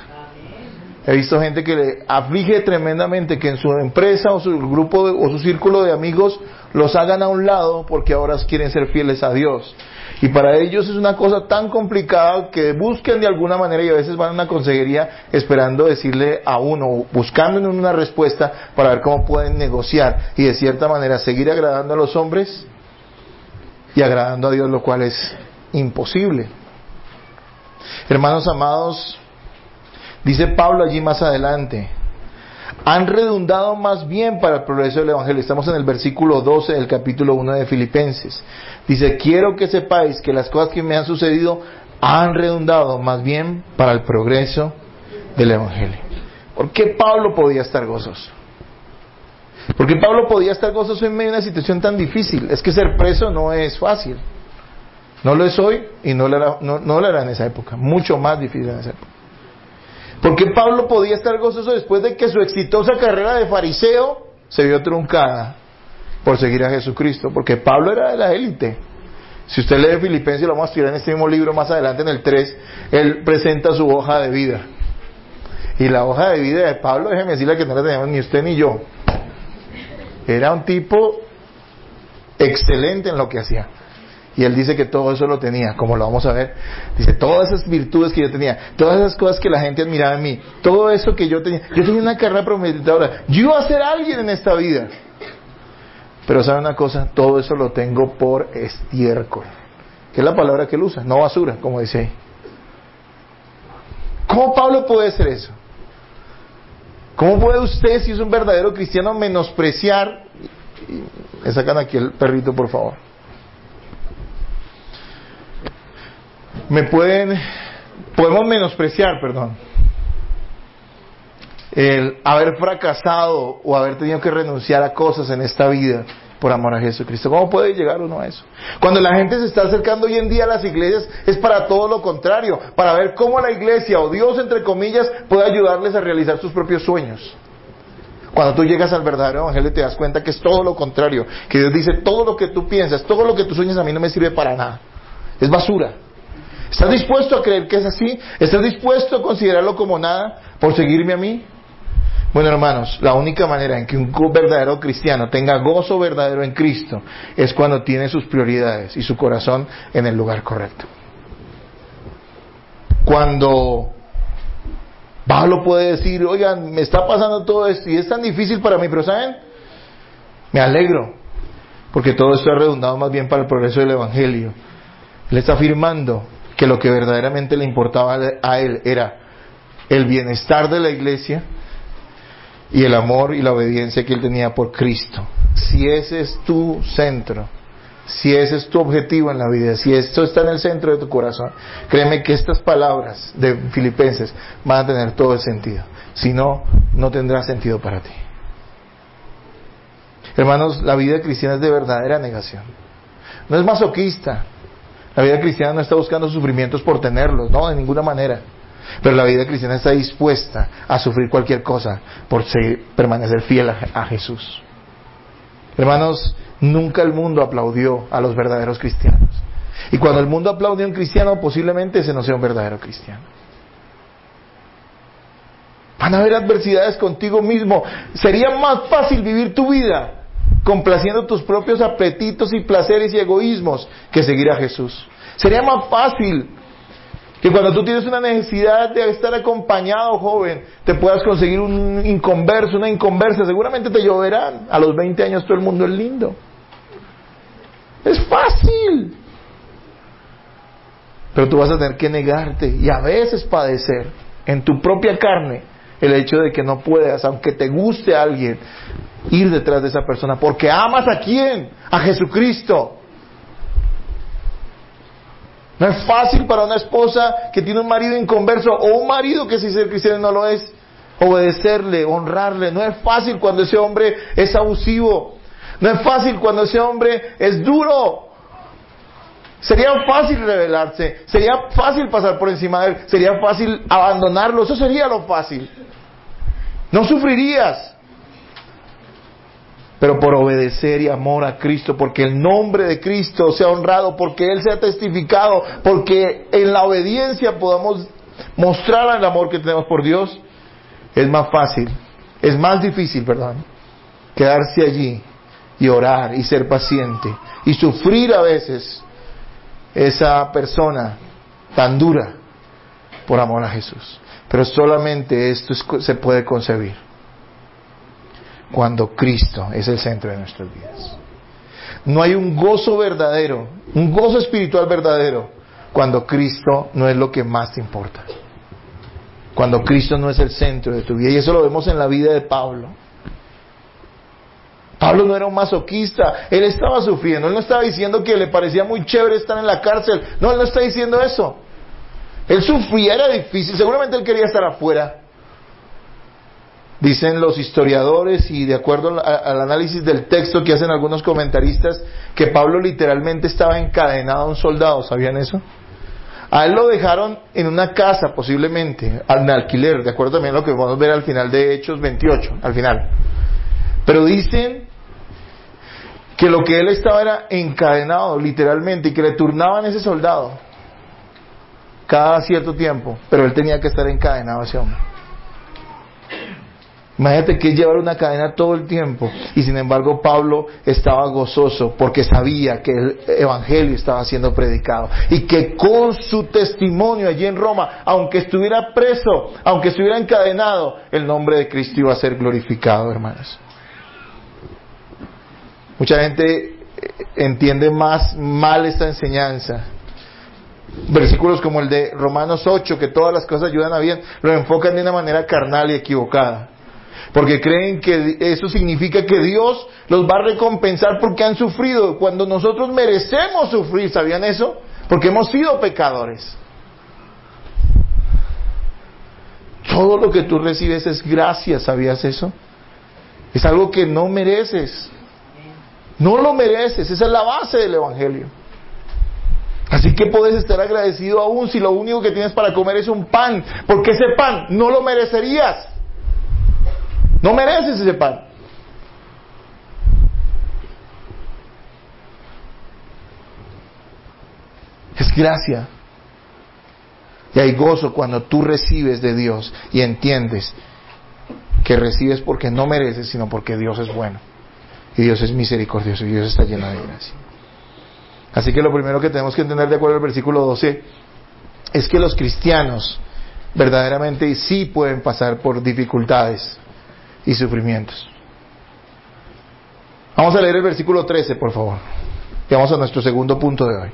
He visto gente que le aflige tremendamente que en su empresa o su grupo o su círculo de amigos los hagan a un lado porque ahora quieren ser fieles a Dios. Y para ellos es una cosa tan complicada que buscan de alguna manera, y a veces van a una consejería esperando decirle a uno, buscando en una respuesta para ver cómo pueden negociar y de cierta manera seguir agradando a los hombres y agradando a Dios, lo cual es imposible. Hermanos amados, dice Pablo allí más adelante, han redundado más bien para el progreso del Evangelio. Estamos en el versículo 12 del capítulo 1 de Filipenses. Dice, quiero que sepáis que las cosas que me han sucedido han redundado más bien para el progreso del Evangelio. ¿Por qué Pablo podía estar gozoso? Porque Pablo podía estar gozoso en medio de una situación tan difícil. Es que ser preso no es fácil. No lo es hoy y no lo era en esa época. Mucho más difícil en esa época. Porque Pablo podía estar gozoso después de que su exitosa carrera de fariseo se vio truncada por seguir a Jesucristo, porque Pablo era de la élite. Si usted lee Filipenses, lo vamos a estudiar en este mismo libro más adelante en el 3, él presenta su hoja de vida. Y la hoja de vida de Pablo, déjeme decirle que no la teníamos ni usted ni yo. Era un tipo excelente en lo que hacía. Y él dice que todo eso lo tenía, como lo vamos a ver. Dice, todas esas virtudes que yo tenía, todas esas cosas que la gente admiraba en mí, todo eso que yo tenía una carrera prometedora, yo iba a ser alguien en esta vida. Pero ¿sabe una cosa? Todo eso lo tengo por estiércol, que es la palabra que él usa, no basura, como dice ahí. ¿Cómo Pablo puede hacer eso? ¿Cómo puede usted, si es un verdadero cristiano, menospreciar? Me sacan aquí el perrito, por favor. Podemos menospreciar, el haber fracasado o haber tenido que renunciar a cosas en esta vida por amor a Jesucristo. ¿Cómo puede llegar uno a eso? Cuando la gente se está acercando hoy en día a las iglesias, es para todo lo contrario, para ver cómo la iglesia o Dios, entre comillas, puede ayudarles a realizar sus propios sueños. Cuando tú llegas al verdadero evangelio te das cuenta que es todo lo contrario, que Dios dice, todo lo que tú piensas, todo lo que tú sueñas a mí no me sirve para nada, es basura. ¿Estás dispuesto a creer que es así? ¿Estás dispuesto a considerarlo como nada por seguirme a mí? Bueno, hermanos, la única manera en que un verdadero cristiano tenga gozo verdadero en Cristo es cuando tiene sus prioridades y su corazón en el lugar correcto. cuando Pablo puede decir, oigan, me está pasando todo esto y es tan difícil para mí, pero ¿saben? Me alegro, porque todo esto ha redundado más bien para el progreso del Evangelio. Él está afirmando que lo que verdaderamente le importaba a él era el bienestar de la iglesia y el amor y la obediencia que él tenía por Cristo. Si ese es tu centro, si ese es tu objetivo en la vida, si esto está en el centro de tu corazón, créeme que estas palabras de Filipenses van a tener todo el sentido. Si no, no tendrá sentido para ti. Hermanos, la vida cristiana es de verdadera negación. No es masoquista. La vida cristiana no está buscando sufrimientos por tenerlos, no, de ninguna manera. Pero la vida cristiana está dispuesta a sufrir cualquier cosa por permanecer fiel a Jesús. Hermanos, nunca el mundo aplaudió a los verdaderos cristianos. Y cuando el mundo aplaude a un cristiano, posiblemente ese no sea un verdadero cristiano. Van a haber adversidades contigo mismo. Sería más fácil vivir tu vida complaciendo tus propios apetitos y placeres y egoísmos que seguir a Jesús. Sería más fácil que cuando tú tienes una necesidad de estar acompañado, joven, te puedas conseguir un inconverso, una inconversa. Seguramente te lloverán. A los 20 años todo el mundo es lindo. Es fácil. Pero tú vas a tener que negarte y a veces padecer en tu propia carne el hecho de que no puedas, aunque te guste a alguien, ir detrás de esa persona, porque amas ¿a quién? A Jesucristo. No es fácil para una esposa que tiene un marido inconverso o un marido que si es cristiano no lo es, obedecerle, honrarle. No es fácil cuando ese hombre es abusivo. No es fácil cuando ese hombre es duro. Sería fácil rebelarse, sería fácil pasar por encima de él, sería fácil abandonarlo, eso sería lo fácil. No sufrirías. Pero por obedecer y amor a Cristo, porque el nombre de Cristo sea honrado, porque Él sea testificado, porque en la obediencia podamos mostrar el amor que tenemos por Dios, es más difícil, quedarse allí y orar y ser paciente y sufrir a veces esa persona tan dura por amor a Jesús. Pero solamente esto se puede concebir cuando Cristo es el centro de nuestras vidas. No hay un gozo verdadero, un gozo espiritual verdadero, cuando Cristo no es lo que más te importa. Cuando Cristo no es el centro de tu vida. Y eso lo vemos en la vida de Pablo. Pablo no era un masoquista, él estaba sufriendo, él no estaba diciendo que le parecía muy chévere estar en la cárcel, no, él no está diciendo eso. Él sufría, era difícil, seguramente él quería estar afuera. Dicen los historiadores, y de acuerdo al análisis del texto que hacen algunos comentaristas, que Pablo literalmente estaba encadenado a un soldado, ¿sabían eso? A él lo dejaron en una casa, posiblemente, en alquiler, de acuerdo también a lo que vamos a ver al final de Hechos 28, al final. Pero dicen que lo que él estaba era encadenado, literalmente, y que le turnaban a ese soldado cada cierto tiempo, pero él tenía que estar encadenado a ese hombre. Imagínate que llevar una cadena todo el tiempo, y sin embargo Pablo estaba gozoso porque sabía que el evangelio estaba siendo predicado y que con su testimonio allí en Roma, aunque estuviera preso, aunque estuviera encadenado, el nombre de Cristo iba a ser glorificado, hermanos. Mucha gente entiende más mal esta enseñanza. Versículos como el de Romanos 8, que todas las cosas ayudan a bien, lo enfocan de una manera carnal y equivocada. Porque creen que eso significa que Dios los va a recompensar porque han sufrido, cuando nosotros merecemos sufrir, ¿sabían eso? Porque hemos sido pecadores. Todo lo que tú recibes es gracia, ¿sabías eso? Es algo que no mereces. No lo mereces, esa es la base del evangelio. Así que puedes estar agradecido aún si lo único que tienes para comer es un pan, porque ese pan no lo merecerías. No mereces ese pan. Es gracia. Y hay gozo cuando tú recibes de Dios y entiendes que recibes porque no mereces, sino porque Dios es bueno. Y Dios es misericordioso y Dios está lleno de gracia. Así que lo primero que tenemos que entender, de acuerdo al versículo 12, es que los cristianos verdaderamente sí pueden pasar por dificultades y sufrimientos. Vamos a leer el versículo 13, por favor. Y vamos a nuestro segundo punto de hoy.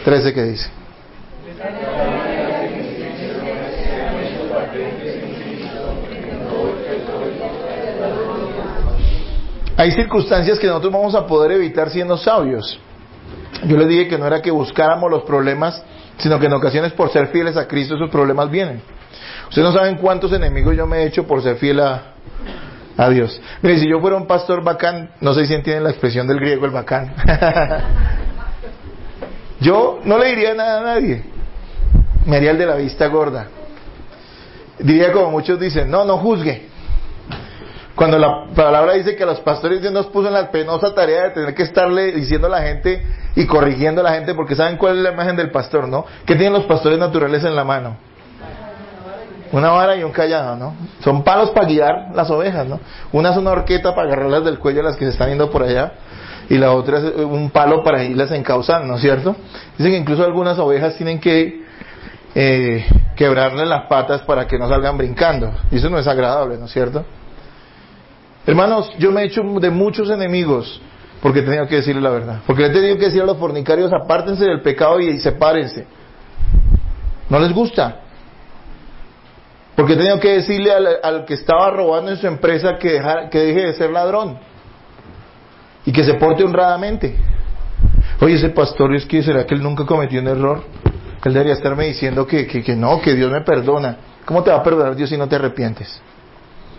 13, ¿qué dice? Hay circunstancias que nosotros vamos a poder evitar siendo sabios. Yo les dije que no era que buscáramos los problemas, sino que en ocasiones por ser fieles a Cristo esos problemas vienen. Ustedes no saben cuántos enemigos yo me he hecho por ser fiel a Dios. Mire, si yo fuera un pastor bacán, no sé si entienden la expresión del griego, el bacán. Yo no le diría nada a nadie. Me haría el de la vista gorda. Diría como muchos dicen, no juzgue. Cuando la palabra dice que a los pastores Dios nos puso en la penosa tarea de tener que estarle diciendo a la gente y corrigiendo a la gente, porque ¿saben cuál es la imagen del pastor, no? ¿Qué tienen los pastores naturales en la mano? Una vara y un callado, ¿no? Son palos para guiar las ovejas, ¿no? Una es una horqueta para agarrarlas del cuello a las que se están yendo por allá, y la otra es un palo para irlas encauzando, ¿no es cierto? Dicen que incluso algunas ovejas tienen que quebrarle las patas para que no salgan brincando, y eso no es agradable, ¿no es cierto? Hermanos, yo me he hecho de muchos enemigos porque he tenido que decirle la verdad, porque le he tenido que decir a los fornicarios, apártense del pecado y sepárense. No les gusta. Porque he tenido que decirle al que estaba robando en su empresa que deje de ser ladrón y que se porte honradamente. Oye, ese pastor, es que ¿será que él nunca cometió un error? Él debería estarme diciendo que no, que Dios me perdona. ¿Cómo te va a perdonar Dios si no te arrepientes?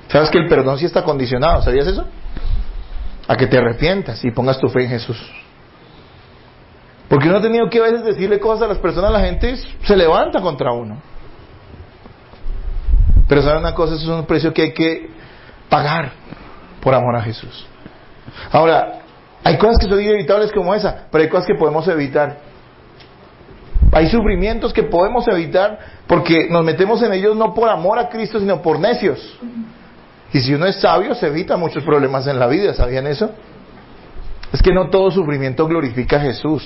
¿Sabes que el perdón sí está condicionado? ¿Sabías eso? A que te arrepientas y pongas tu fe en Jesús. Porque uno ha tenido que a veces decirle cosas a las personas, la gente se levanta contra uno. Pero ¿saben una cosa? Eso es un precio que hay que pagar por amor a Jesús. Ahora, hay cosas que son inevitables como esa, pero hay cosas que podemos evitar. Hay sufrimientos que podemos evitar porque nos metemos en ellos no por amor a Cristo, sino por necios. Y si uno es sabio, se evita muchos problemas en la vida. ¿Sabían eso? Es que no todo sufrimiento glorifica a Jesús.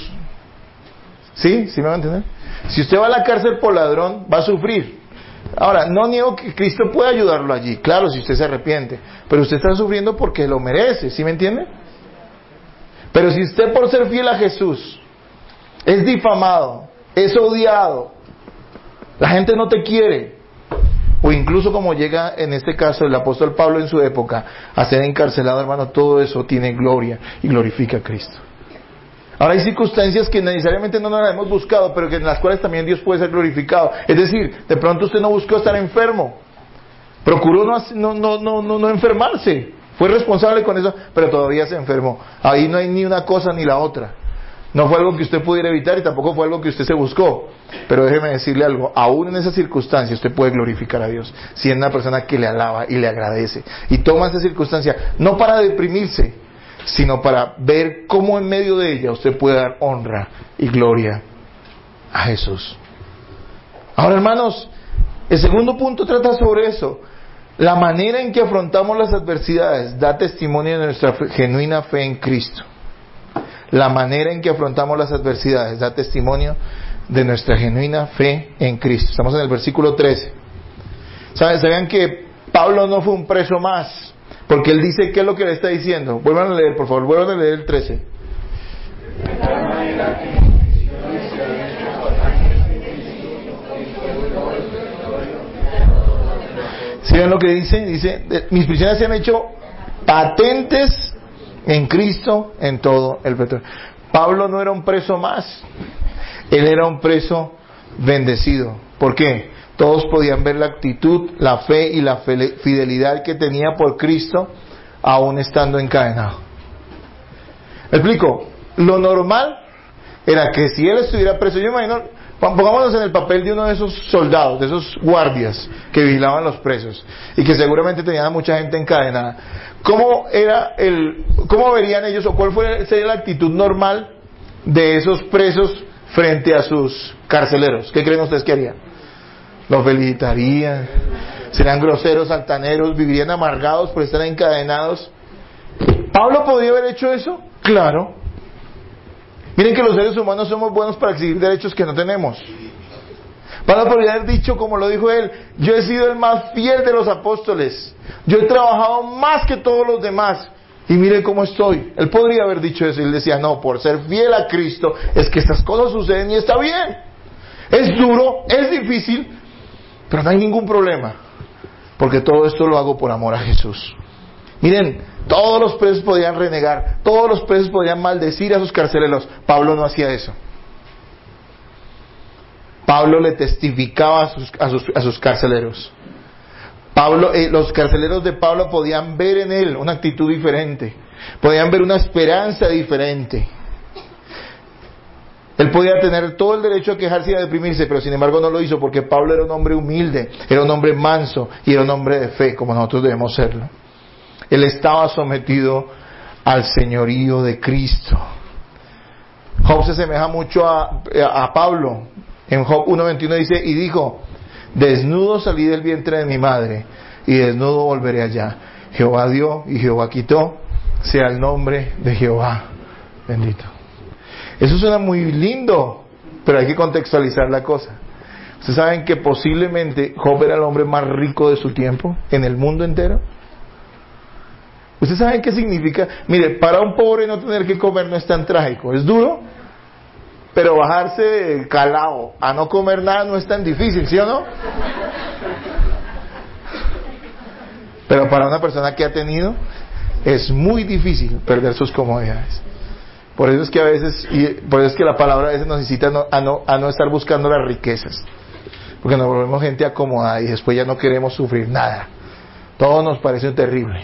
¿Sí? ¿Sí me va a entender? Si usted va a la cárcel por ladrón, va a sufrir. Ahora, no niego que Cristo puede ayudarlo allí. Claro, si usted se arrepiente. Pero usted está sufriendo porque lo merece. ¿Sí me entiende? Pero si usted por ser fiel a Jesús es difamado, es odiado, la gente no te quiere, o incluso como llega en este caso el apóstol Pablo en su época a ser encarcelado, hermano, todo eso tiene gloria y glorifica a Cristo. Ahora hay circunstancias que necesariamente no nos las hemos buscado, pero que en las cuales también Dios puede ser glorificado. Es decir, de pronto usted no buscó estar enfermo, procuró no enfermarse, fue responsable con eso, pero todavía se enfermó. Ahí no hay ni una cosa ni la otra. No fue algo que usted pudiera evitar y tampoco fue algo que usted se buscó. Pero déjeme decirle algo, aún en esas circunstancias usted puede glorificar a Dios, si es una persona que le alaba y le agradece. Y toma esa circunstancia, no para deprimirse, sino para ver cómo en medio de ella usted puede dar honra y gloria a Jesús. Ahora, hermanos, el segundo punto trata sobre eso. La manera en que afrontamos las adversidades da testimonio de nuestra genuina fe en Cristo. La manera en que afrontamos las adversidades da testimonio de nuestra genuina fe en Cristo. Estamos en el versículo 13. ¿Sabían que Pablo no fue un preso más? Porque él dice, ¿qué es lo que le está diciendo? Vuelvan a leer, por favor, vuelvan a leer el 13. ¿Sí ven lo que dice? Dice, mis prisiones se han hecho patentes en Cristo en todo el petróleo. Pablo no era un preso más, él era un preso bendecido. ¿Por qué? Todos podían ver la actitud, la fe y la fidelidad que tenía por Cristo, aún estando encadenado. ¿Me explico? Lo normal era que si él estuviera preso, yo imagino, pongámonos en el papel de uno de esos soldados, de esos guardias que vigilaban los presos y que seguramente tenían a mucha gente encadenada. ¿Cómo verían ellos o cuál sería la actitud normal de esos presos frente a sus carceleros? ¿Qué creen ustedes que harían? Los felicitarían, serían groseros, altaneros, vivirían amargados por estar encadenados. ¿Pablo podría haber hecho eso? Claro. Miren que los seres humanos somos buenos para exigir derechos que no tenemos. Pablo podría haber dicho, como lo dijo él, yo he sido el más fiel de los apóstoles, yo he trabajado más que todos los demás, y mire cómo estoy. Él podría haber dicho eso, y él decía, no, por ser fiel a Cristo, es que estas cosas suceden y está bien. Es duro, es difícil, pero no hay ningún problema, porque todo esto lo hago por amor a Jesús. Miren, todos los presos podían renegar, todos los presos podían maldecir a sus carceleros. Pablo no hacía eso. Pablo le testificaba a sus carceleros. Los carceleros de Pablo podían ver en él una actitud diferente, podían ver una esperanza diferente. Él podía tener todo el derecho a quejarse y a deprimirse, pero sin embargo no lo hizo, porque Pablo era un hombre humilde, era un hombre manso y era un hombre de fe, como nosotros debemos serlo. Él estaba sometido al señorío de Cristo. Job se asemeja mucho a Pablo. En Job 1:21 dice, y dijo, desnudo salí del vientre de mi madre, y desnudo volveré allá. Jehová dio y Jehová quitó, sea el nombre de Jehová bendito. Eso suena muy lindo, pero hay que contextualizar la cosa. ¿Ustedes saben que posiblemente Job era el hombre más rico de su tiempo en el mundo entero? ¿Ustedes saben qué significa? Mire, para un pobre no tener que comer no es tan trágico, es duro, pero bajarse del calao a no comer nada no es tan difícil, ¿sí o no? Pero para una persona que ha tenido, es muy difícil perder sus comodidades. Por eso es que a veces, por eso es que la palabra a veces nos incita a no estar buscando las riquezas, porque nos volvemos gente acomodada y después ya no queremos sufrir nada. Todo nos parece terrible.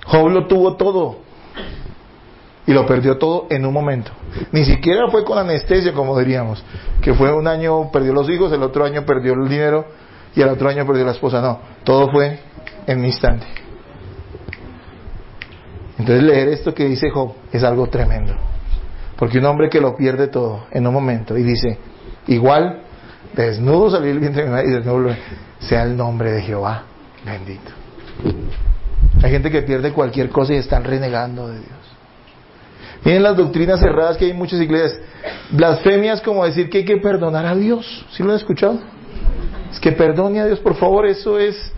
Job lo tuvo todo y lo perdió todo en un momento. Ni siquiera fue con anestesia, como diríamos, que fue un año perdió los hijos, el otro año perdió el dinero y el otro año perdió la esposa. No, todo fue en un instante. Entonces leer esto que dice Job es algo tremendo, porque un hombre que lo pierde todo en un momento y dice, igual desnudo salí del vientre de mi madre y desnudo sea el nombre de Jehová bendito. Hay gente que pierde cualquier cosa y están renegando de Dios. Miren las doctrinas cerradas que hay en muchas iglesias. Blasfemias como decir que hay que perdonar a Dios. ¿Sí lo han escuchado? Es que perdone a Dios, por favor. Eso es...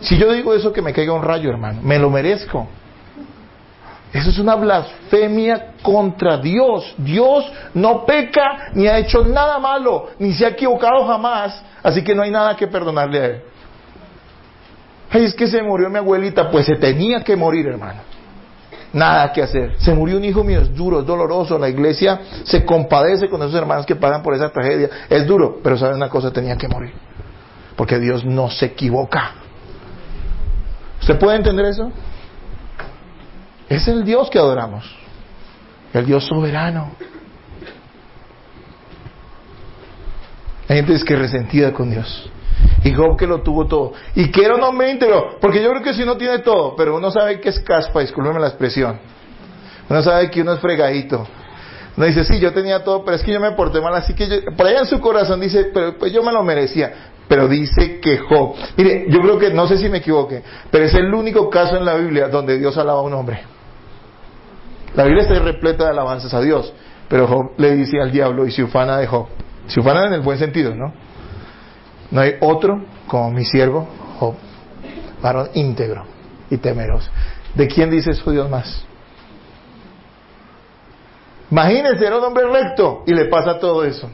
Si yo digo eso, que me caiga un rayo, hermano. Me lo merezco. Eso es una blasfemia contra Dios. Dios no peca ni ha hecho nada malo, ni se ha equivocado jamás. Así que no hay nada que perdonarle a Él. Ay, es que se murió mi abuelita. Pues se tenía que morir, hermano. Nada que hacer. Se murió un hijo mío, es duro, es doloroso. La iglesia se compadece con esos hermanos que pagan por esa tragedia. Es duro, pero ¿saben una cosa? Tenía que morir. Porque Dios no se equivoca. ¿Usted puede entender eso? Es el Dios que adoramos. El Dios soberano. Hay gente que es resentida con Dios. Y Job que lo tuvo todo. Y que era un hombre íntegro. Porque yo creo que si uno tiene todo, pero uno sabe que es caspa, discúlpeme la expresión. Uno sabe que uno es fregadito. Uno dice, sí, yo tenía todo, pero es que yo me porté mal. Así que por allá en su corazón dice, pero pues yo me lo merecía. Pero dice que Job, mire, yo creo que, no sé si me equivoque, pero es el único caso en la Biblia donde Dios alaba a un hombre. La Biblia está repleta de alabanzas a Dios, pero Job le dice al diablo y se ufana de Job. Se ufana en el buen sentido, ¿no? No hay otro como mi siervo Job, varón íntegro y temeroso. ¿De quién dice eso Dios más? Imagínense, era un hombre recto y le pasa todo eso.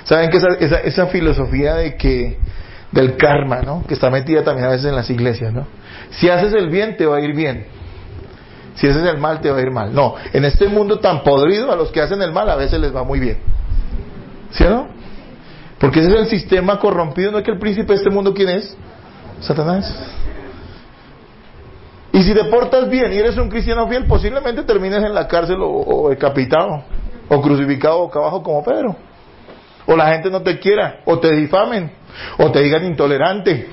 ¿Saben que esa filosofía del karma, ¿no? Que está metida también a veces en las iglesias, ¿no? Si haces el bien te va a ir bien, si haces el mal te va a ir mal. No, en este mundo tan podrido a los que hacen el mal a veces les va muy bien, ¿sí o no? Porque ese es el sistema corrompido. ¿No es que el príncipe de este mundo quién es? Satanás. Y si te portas bien y eres un cristiano fiel, posiblemente termines en la cárcel o decapitado o crucificado boca abajo como Pedro. O la gente no te quiera, o te difamen, o te digan intolerante.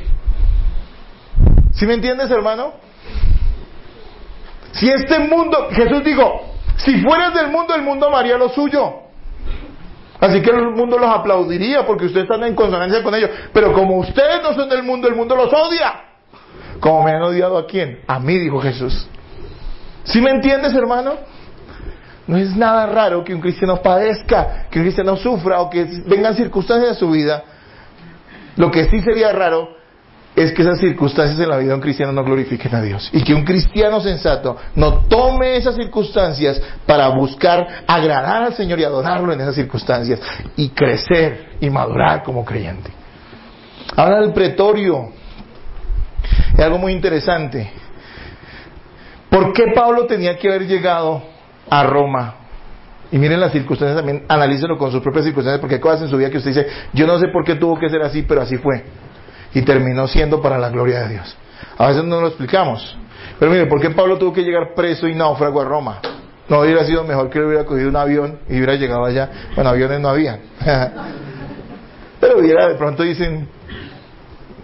¿Sí me entiendes, hermano? Si este mundo, Jesús dijo, si fueras del mundo, el mundo amaría lo suyo. Así que el mundo los aplaudiría porque ustedes están en consonancia con ellos. Pero como ustedes no son del mundo, el mundo los odia. ¿Como me han odiado a quién? A mí, dijo Jesús. ¿Sí me entiendes, hermano? No es nada raro que un cristiano padezca, que un cristiano sufra o que vengan circunstancias de su vida. Lo que sí sería raro es que esas circunstancias en la vida de un cristiano no glorifiquen a Dios. Y que un cristiano sensato no tome esas circunstancias para buscar agradar al Señor y adorarlo en esas circunstancias. Y crecer y madurar como creyente. Ahora el pretorio. Es algo muy interesante. ¿Por qué Pablo tenía que haber llegado a Roma? Y miren las circunstancias también, analícenlo con sus propias circunstancias, porque hay cosas en su vida que usted dice, yo no sé por qué tuvo que ser así, pero así fue. Y terminó siendo para la gloria de Dios. A veces no lo explicamos. Pero mire, ¿por qué Pablo tuvo que llegar preso y náufrago a Roma? ¿No hubiera sido mejor que él hubiera cogido un avión y hubiera llegado allá? Bueno, aviones no había. Pero hubiera, de pronto dicen,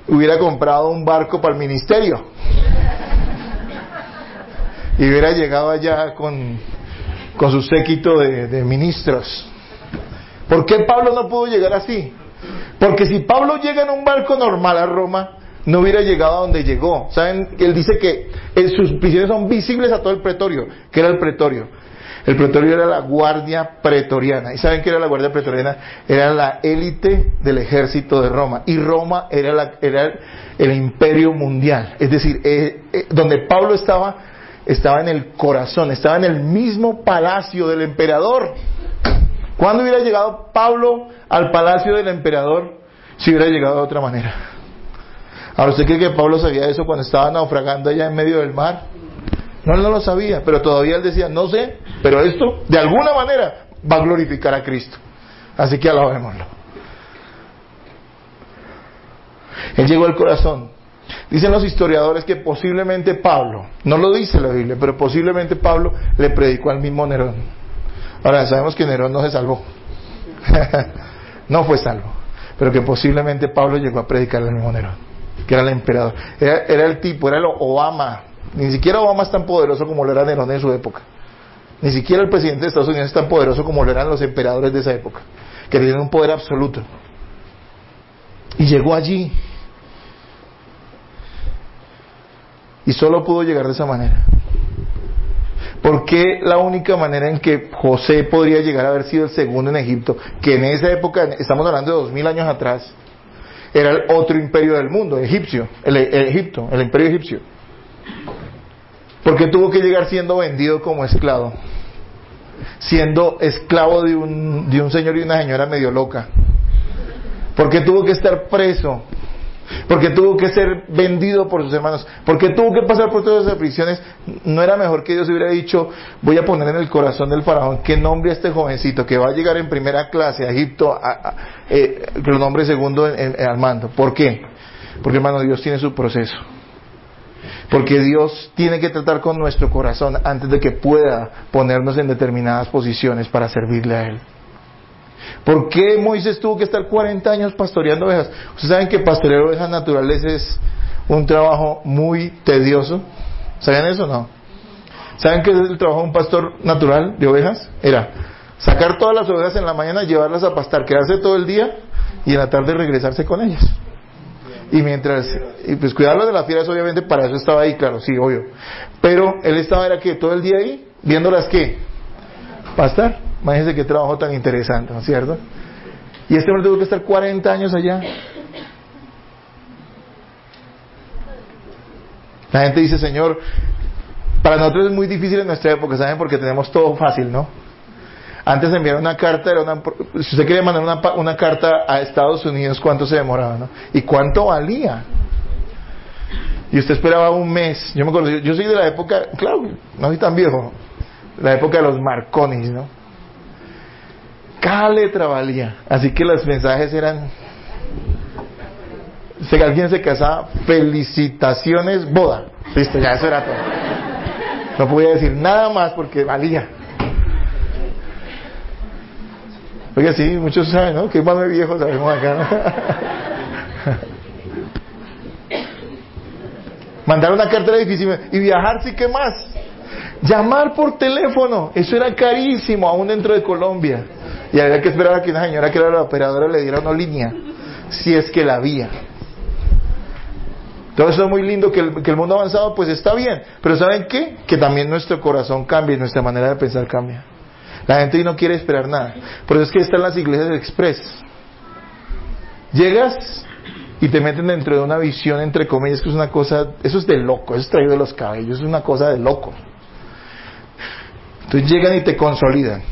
hubiera comprado un barco para el ministerio. Y hubiera llegado allá con su séquito de ministros. ¿Por qué Pablo no pudo llegar así? Porque si Pablo llega en un barco normal a Roma, no hubiera llegado a donde llegó. ¿Saben? Él dice que sus prisiones son visibles a todo el pretorio. ¿Qué era el pretorio? El pretorio era la guardia pretoriana. ¿Y saben qué era la guardia pretoriana? Era la élite del ejército de Roma. Y Roma era el imperio mundial. Es decir, donde Pablo estaba en el corazón, estaba en el mismo palacio del emperador. ¿Cuándo hubiera llegado Pablo al palacio del emperador? Si hubiera llegado de otra manera. Ahora, ¿usted cree que Pablo sabía eso cuando estaba naufragando allá en medio del mar? No, él no lo sabía, pero todavía él decía, no sé, pero esto de alguna manera va a glorificar a Cristo. Así que alabémoslo. Él llegó al corazón. Dicen los historiadores que posiblemente Pablo, no lo dice la Biblia, pero posiblemente Pablo le predicó al mismo Nerón. Ahora sabemos que Nerón no se salvó. No fue salvo. Pero que posiblemente Pablo llegó a predicarle al mismo Nerón, que era el emperador. Era el tipo, era el Obama. Ni siquiera Obama es tan poderoso como lo era Nerón en su época. Ni siquiera el presidente de Estados Unidos es tan poderoso como lo eran los emperadores de esa época, que tenían un poder absoluto. Y llegó allí. Y solo pudo llegar de esa manera. ¿Por qué la única manera en que José podría llegar a haber sido el segundo en Egipto, que en esa época, estamos hablando de 2000 años atrás, era el otro imperio del mundo, Egipto, el imperio egipcio? ¿Por qué tuvo que llegar siendo vendido como esclavo? Siendo esclavo de un señor y una señora medio loca. ¿Por qué tuvo que estar preso? ¿Por qué tuvo que ser vendido por sus hermanos? ¿Por qué tuvo que pasar por todas esas aflicciones? ¿No era mejor que Dios hubiera dicho, voy a poner en el corazón del faraón que nombre a este jovencito que va a llegar en primera clase a Egipto, que lo nombre segundo al mando? ¿Por qué? Porque, hermano, Dios tiene su proceso. Porque Dios tiene que tratar con nuestro corazón antes de que pueda ponernos en determinadas posiciones para servirle a Él. ¿Por qué Moisés tuvo que estar 40 años pastoreando ovejas? Ustedes saben que pastorear ovejas naturales es un trabajo muy tedioso. ¿Sabían eso o no? ¿Saben qué es el trabajo de un pastor natural de ovejas? Era sacar todas las ovejas en la mañana, llevarlas a pastar, quedarse todo el día y en la tarde regresarse con ellas. Y pues cuidarlas de las fieras, obviamente, para eso estaba ahí, claro, sí, obvio. Pero él estaba, era que todo el día ahí, viéndolas ¿qué? Pastar. Imagínense qué trabajo tan interesante, ¿no es cierto? Y este hombre tuvo que estar 40 años allá. La gente dice, Señor, para nosotros es muy difícil en nuestra época, ¿saben? Porque tenemos todo fácil, ¿no? Antes de enviar una carta, si usted quería mandar una carta a Estados Unidos, ¿cuánto se demoraba, no? ¿Y cuánto valía? Y usted esperaba un mes. Yo me acuerdo, yo soy de la época, claro, no soy tan viejo, la época de los Marconis, ¿no? Cada letra valía. Así que los mensajes eran, si alguien se casaba, felicitaciones, boda. Listo, ya eso era todo. No podía decir nada más porque valía. Oiga, sí, muchos saben, ¿no? Que más viejos sabemos acá, ¿no? Mandar una carta era difícil. Y viajar, sí, ¿qué más? Llamar por teléfono, eso era carísimo, aún dentro de Colombia. Y había que esperar a que una señora que era la operadora le diera una línea, si es que la había. Todo eso es muy lindo, que el mundo avanzado pues está bien, pero ¿saben qué? Que también nuestro corazón cambia y nuestra manera de pensar cambia. La gente hoy no quiere esperar nada. Por eso es que están las iglesias express. Llegas y te meten dentro de una visión, entre comillas, que es una cosa, eso es de loco, eso es traído de los cabellos, es una cosa de loco. Entonces llegan y te consolidan.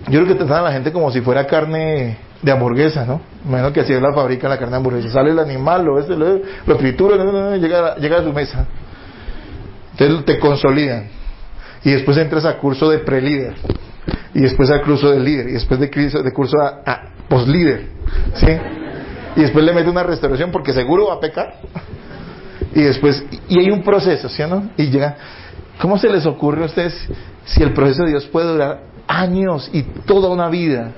Yo creo que tratan a la gente como si fuera carne de hamburguesa, ¿no? Menos que así es la fábrica la carne de hamburguesa. Sale el animal, lo trituran, llega a su mesa. Entonces te consolidan. Y después entras a curso de pre-líder. Y después al curso de líder. Y después de curso a post-líder. ¿Sí? Y después le mete una restauración porque seguro va a pecar. Y después, y hay un proceso, ¿sí o no? Y llega, ¿cómo se les ocurre a ustedes si el proceso de Dios puede durar años y toda una vida?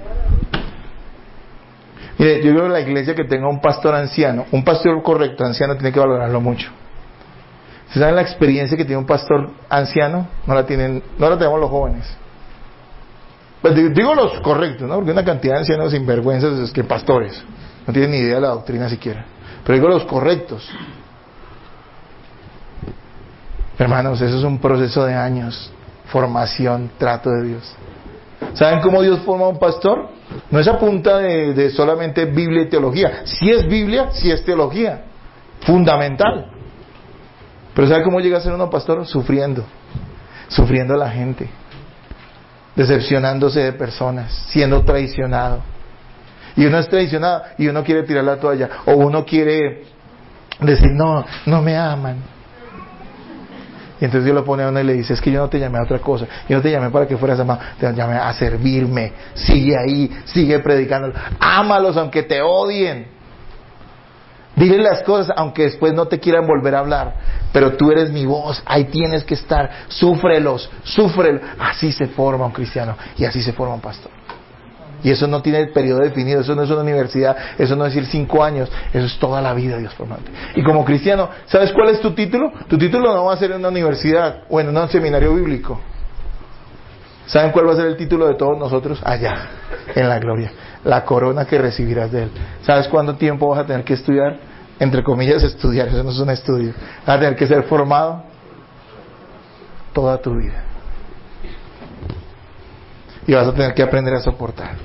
Mire, yo creo que la iglesia que tenga un pastor anciano, un pastor correcto anciano, tiene que valorarlo mucho. ¿Ustedes saben la experiencia que tiene un pastor anciano? No la tenemos los jóvenes. Pues digo los correctos, ¿no? Porque hay una cantidad de ancianos sinvergüenzas es que pastores no tienen ni idea de la doctrina siquiera. Pero digo los correctos. Hermanos, eso es un proceso de años. Formación, trato de Dios. ¿Saben cómo Dios forma a un pastor? No es a punta de solamente Biblia y teología. Si es Biblia, si es teología. Fundamental. Pero ¿sabe cómo llega a ser uno pastor? Sufriendo a la gente. Decepcionándose de personas. Siendo traicionado. Y uno es traicionado y uno quiere tirar la toalla. O uno quiere decir, no me aman. Y entonces Dios lo pone a uno y le dice, es que yo no te llamé a otra cosa, yo no te llamé para que fueras amado, te llamé a servirme, sigue ahí, sigue predicando, ámalos aunque te odien, dile las cosas aunque después no te quieran volver a hablar, pero tú eres mi voz, ahí tienes que estar, súfrelos, así se forma un cristiano y así se forma un pastor. Y eso no tiene el periodo definido, eso no es una universidad, eso no es decir 5 años, eso es toda la vida Dios formante. Y como cristiano, ¿sabes cuál es tu título? Tu título no va a ser en una universidad o en un seminario bíblico. ¿Saben cuál va a ser el título de todos nosotros? Allá, en la gloria, la corona que recibirás de Él. ¿Sabes cuánto tiempo vas a tener que estudiar? Entre comillas, estudiar, eso no es un estudio. Vas a tener que ser formado toda tu vida. Y vas a tener que aprender a soportar.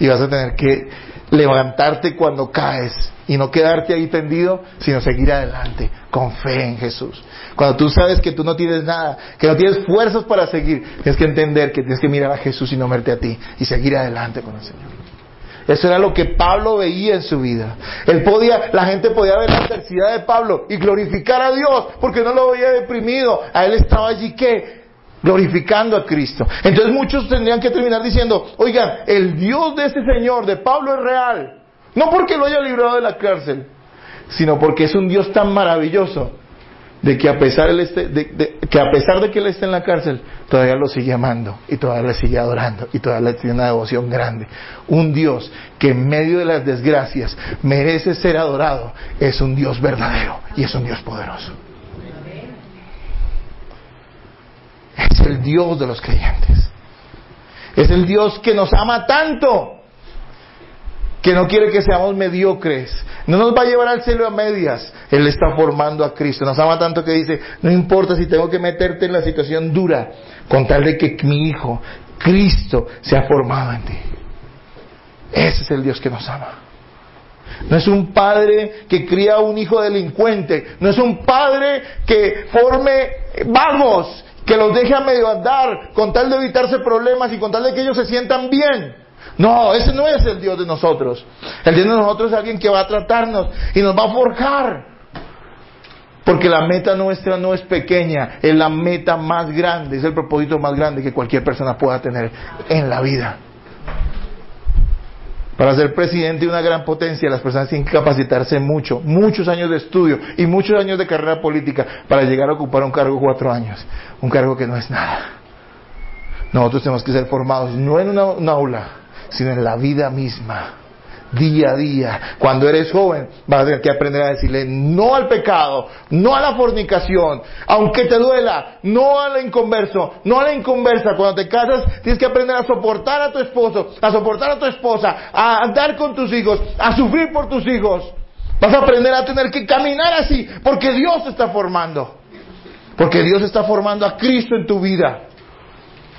Y vas a tener que levantarte cuando caes. Y no quedarte ahí tendido, sino seguir adelante, con fe en Jesús. Cuando tú sabes que tú no tienes nada, que no tienes fuerzas para seguir, tienes que entender que tienes que mirar a Jesús y no verte a ti. Y seguir adelante con el Señor. Eso era lo que Pablo veía en su vida. La gente podía ver la adversidad de Pablo y glorificar a Dios, porque no lo veía deprimido. A él estaba allí, ¿qué? Glorificando a Cristo. Entonces muchos tendrían que terminar diciendo, oigan, el Dios de este Señor, de Pablo, es real. No porque lo haya librado de la cárcel, sino porque es un Dios tan maravilloso de que a pesar de que él esté en la cárcel, todavía lo sigue amando y todavía le sigue adorando y todavía le tiene una devoción grande. Un Dios que en medio de las desgracias merece ser adorado, es un Dios verdadero y es un Dios poderoso. Es el Dios de los creyentes. Es el Dios que nos ama tanto, que no quiere que seamos mediocres. No nos va a llevar al cielo a medias. Él está formando a Cristo. Nos ama tanto que dice, no importa si tengo que meterte en la situación dura, con tal de que mi hijo, Cristo, sea formado en ti. Ese es el Dios que nos ama. No es un padre que cría a un hijo delincuente. No es un padre que forme vagos, que los deje a medio andar, con tal de evitarse problemas y con tal de que ellos se sientan bien. No, ese no es el Dios de nosotros. El Dios de nosotros es alguien que va a tratarnos y nos va a forjar. Porque la meta nuestra no es pequeña, es la meta más grande, es el propósito más grande que cualquier persona pueda tener en la vida. Para ser presidente de una gran potencia, las personas tienen que capacitarse mucho, muchos años de estudio y muchos años de carrera política para llegar a ocupar un cargo 4 años. Un cargo que no es nada. Nosotros tenemos que ser formados no en una aula, sino en la vida misma, día a día. Cuando eres joven, vas a tener que aprender a decirle no al pecado, no a la fornicación, aunque te duela, no al inconverso, no a la inconversa. Cuando te casas, tienes que aprender a soportar a tu esposo, a soportar a tu esposa, a andar con tus hijos, a sufrir por tus hijos, Vas a aprender a tener que caminar así, porque Dios te está formando. Porque Dios está formando a Cristo en tu vida.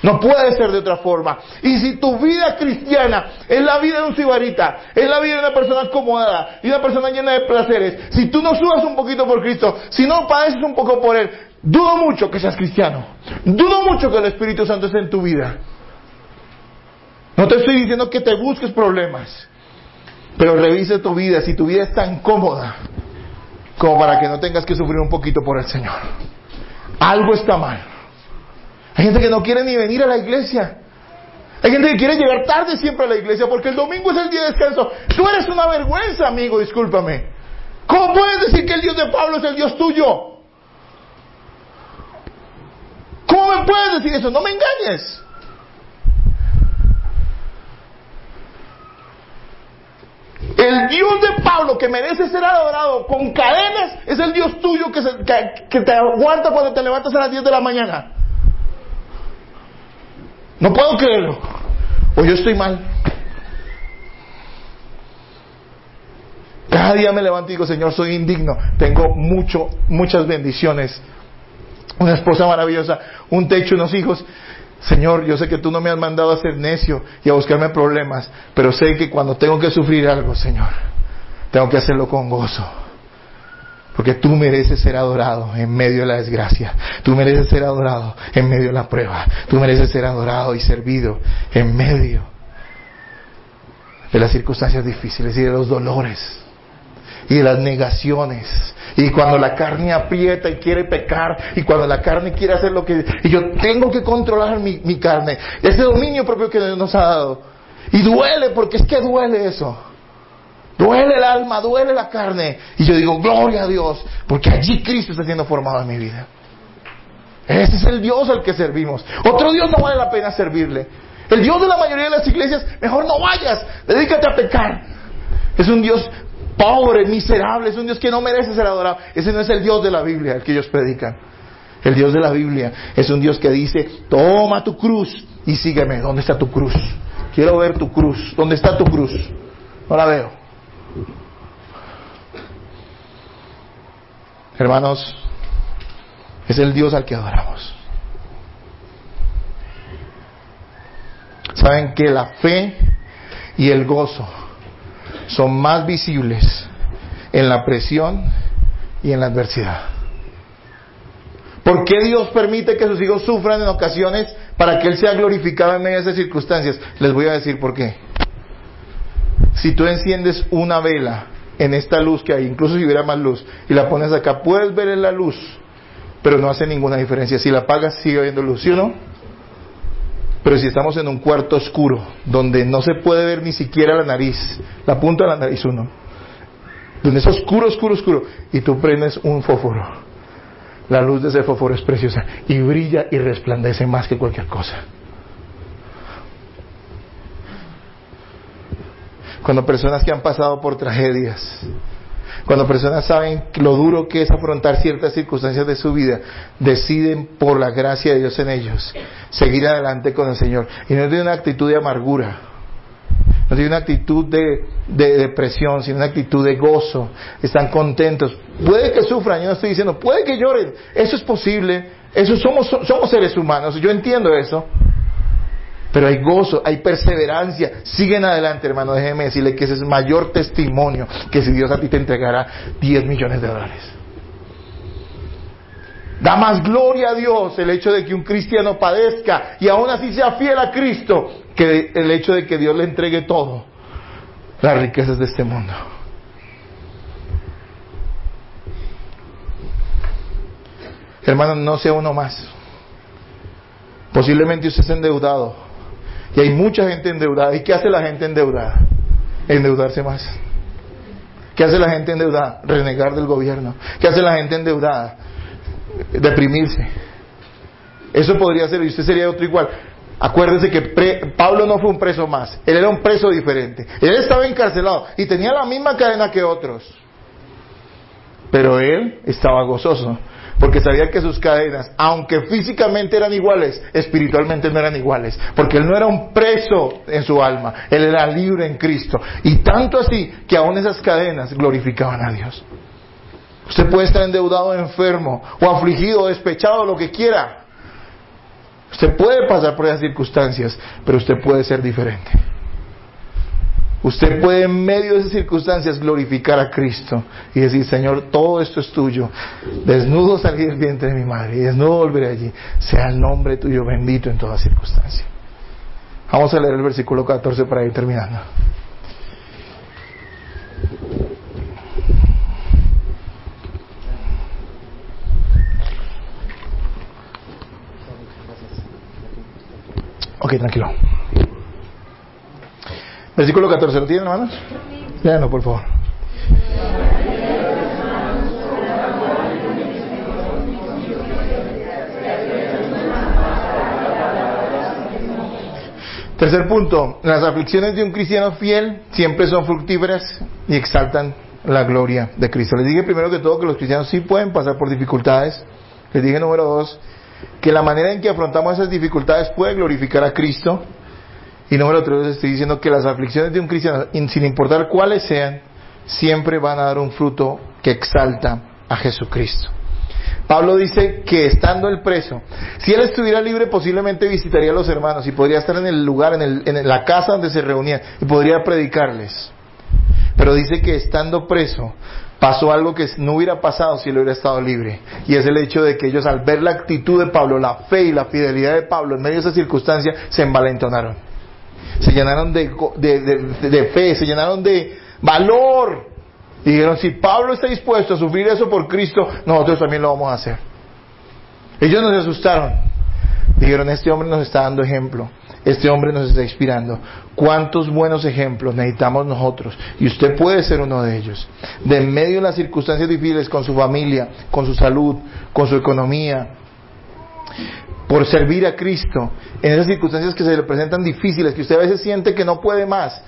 No puede ser de otra forma. Y si tu vida cristiana es la vida de un sibarita, es la vida de una persona acomodada y una persona llena de placeres, si tú no sudas un poquito por Cristo, si no padeces un poco por Él, dudo mucho que seas cristiano. Dudo mucho que el Espíritu Santo esté en tu vida. No te estoy diciendo que te busques problemas, pero revise tu vida, si tu vida es tan cómoda como para que no tengas que sufrir un poquito por el Señor. Algo está mal. Hay gente que no quiere ni venir a la iglesia. Hay gente que quiere llegar tarde siempre a la iglesia porque el domingo es el día de descanso. Tú eres una vergüenza, amigo, discúlpame. ¿Cómo puedes decir que el Dios de Pablo es el Dios tuyo? ¿Cómo me puedes decir eso? No me engañes. El Dios de Pablo, que merece ser adorado con cadenas, es el Dios tuyo que te aguanta cuando te levantas a las 10 de la mañana. No puedo creerlo. O yo estoy mal. Cada día me levanto y digo, Señor, soy indigno. Tengo muchas bendiciones. Una esposa maravillosa, un techo, unos hijos. Señor, yo sé que tú no me has mandado a ser necio y a buscarme problemas, pero sé que cuando tengo que sufrir algo, Señor, tengo que hacerlo con gozo. Porque tú mereces ser adorado en medio de la desgracia. Tú mereces ser adorado en medio de la prueba. Tú mereces ser adorado y servido en medio de las circunstancias difíciles y de los dolores y de las negaciones. Y cuando la carne aprieta y quiere pecar, y cuando la carne quiere hacer lo que... Y yo tengo que controlar mi carne, ese dominio propio que Dios nos ha dado. Y duele, porque es que duele eso. Duele el alma, duele la carne. Y yo digo, gloria a Dios, porque allí Cristo está siendo formado en mi vida. Ese es el Dios al que servimos. Otro Dios no vale la pena servirle. El Dios de la mayoría de las iglesias, mejor no vayas, dedícate a pecar. Es un Dios pobre, miserable, es un Dios que no merece ser adorado. Ese no es el Dios de la Biblia, el que ellos predican. El Dios de la Biblia es un Dios que dice, toma tu cruz y sígueme. ¿Dónde está tu cruz? Quiero ver tu cruz. ¿Dónde está tu cruz? No la veo. Hermanos, es el Dios al que adoramos. Saben que la fe y el gozo son más visibles en la presión y en la adversidad. ¿Por qué Dios permite que sus hijos sufran en ocasiones para que Él sea glorificado en medio de esas circunstancias? Les voy a decir por qué. Si tú enciendes una vela en esta luz que hay, incluso si hubiera más luz, y la pones acá, puedes ver en la luz, pero no hace ninguna diferencia. Si la apagas, sigue habiendo luz, ¿sí o no? Pero si estamos en un cuarto oscuro, donde no se puede ver ni siquiera la nariz, la punta de la nariz, donde es oscuro, y tú prendes un fósforo, la luz de ese fósforo es preciosa, y brilla y resplandece más que cualquier cosa. Cuando personas que han pasado por tragedias, cuando personas saben lo duro que es afrontar ciertas circunstancias de su vida, deciden por la gracia de Dios en ellos seguir adelante con el Señor, y no tienen una actitud de amargura, no tienen una actitud de depresión, sino una actitud de gozo. Están contentos. Puede que sufran, yo no estoy diciendo, puede que lloren, eso es posible, eso somos seres humanos, yo entiendo eso. Pero hay gozo, hay perseverancia. Siguen adelante, hermano. Déjeme decirle que ese es mayor testimonio que si Dios a ti te entregara $10 millones. Da más gloria a Dios el hecho de que un cristiano padezca y aún así sea fiel a Cristo, que el hecho de que Dios le entregue todo, las riquezas de este mundo. Hermano, no sea uno más. Posiblemente usted esté endeudado. Y hay mucha gente endeudada. ¿Y qué hace la gente endeudada? Endeudarse más. ¿Qué hace la gente endeudada? Renegar del gobierno. ¿Qué hace la gente endeudada? Deprimirse. Eso podría ser, y usted sería otro igual. Acuérdese que Pablo no fue un preso más. Él era un preso diferente. Él estaba encarcelado y tenía la misma cadena que otros. Pero él estaba gozoso, porque sabía que sus cadenas, aunque físicamente eran iguales, espiritualmente no eran iguales, porque él no era un preso en su alma, él era libre en Cristo, y tanto así que aún esas cadenas glorificaban a Dios. Usted puede estar endeudado, enfermo, o afligido, o despechado, lo que quiera. Usted puede pasar por esas circunstancias, pero usted puede ser diferente. Usted puede en medio de esas circunstancias glorificar a Cristo y decir: Señor, todo esto es tuyo. Desnudo salí del vientre de mi madre y desnudo volveré allí. Sea el nombre tuyo bendito en toda circunstancia. Vamos a leer el versículo 14 para ir terminando. Ok, tranquilo. Versículo 14, ¿lo tienen, hermanos? Léanlo, por favor. Tercer punto, las aflicciones de un cristiano fiel siempre son fructíferas y exaltan la gloria de Cristo. Les dije primero que todo que los cristianos sí pueden pasar por dificultades. Les dije número 2, que la manera en que afrontamos esas dificultades puede glorificar a Cristo. Y número 3, les estoy diciendo que las aflicciones de un cristiano, sin importar cuáles sean, siempre van a dar un fruto que exalta a Jesucristo. Pablo dice que estando él preso, si él estuviera libre, posiblemente visitaría a los hermanos y podría estar en el lugar, en la casa donde se reunían, y podría predicarles. Pero dice que estando preso, pasó algo que no hubiera pasado si él hubiera estado libre, y es el hecho de que ellos, al ver la actitud de Pablo, la fe y la fidelidad de Pablo en medio de esa circunstancia, se envalentonaron. Se llenaron de fe, se llenaron de valor. Y dijeron: si Pablo está dispuesto a sufrir eso por Cristo, nosotros también lo vamos a hacer. Ellos no se asustaron. Dijeron: este hombre nos está dando ejemplo, este hombre nos está inspirando. ¿Cuántos buenos ejemplos necesitamos nosotros? Y usted puede ser uno de ellos. De en medio de las circunstancias difíciles, con su familia, con su salud, con su economía, por servir a Cristo, en esas circunstancias que se le presentan difíciles, que usted a veces siente que no puede más.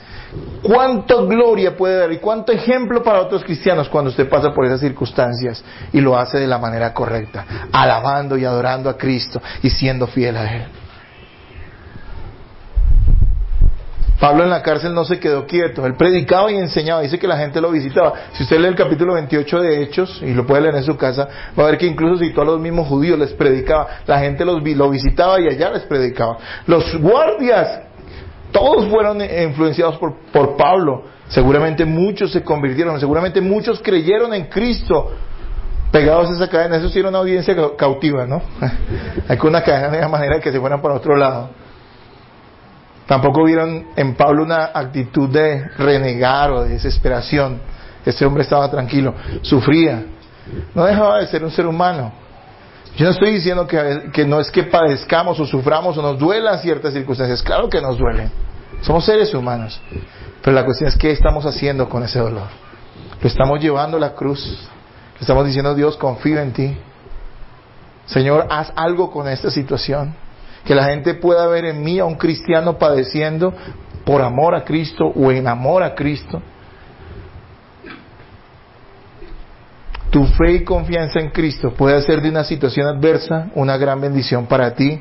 ¿Cuánta gloria puede dar y cuánto ejemplo para otros cristianos cuando usted pasa por esas circunstancias y lo hace de la manera correcta, alabando y adorando a Cristo y siendo fiel a Él? Pablo en la cárcel no se quedó quieto, él predicaba y enseñaba, dice que la gente lo visitaba. Si usted lee el capítulo 28 de Hechos, y lo puede leer en su casa, va a ver que incluso citó a los mismos judíos, les predicaba, la gente lo visitaba y allá les predicaba. Los guardias, todos fueron influenciados por Pablo, seguramente muchos se convirtieron, seguramente muchos creyeron en Cristo, pegados a esa cadena. Eso sí era una audiencia cautiva, ¿no? Hay que una cadena de manera que se fueran para otro lado. Tampoco vieron en Pablo una actitud de renegar o de desesperación. Este hombre estaba tranquilo, sufría, no dejaba de ser un ser humano. Yo no estoy diciendo que no es que padezcamos o suframos o nos duelan ciertas circunstancias. Claro que nos duelen, somos seres humanos. Pero la cuestión es: ¿qué estamos haciendo con ese dolor? ¿Lo estamos llevando a la cruz? ¿Le estamos diciendo: Dios, confío en ti? Señor, haz algo con esta situación? Que la gente pueda ver en mí a un cristiano padeciendo por amor a Cristo o en amor a Cristo. Tu fe y confianza en Cristo puede hacer de una situación adversa una gran bendición para ti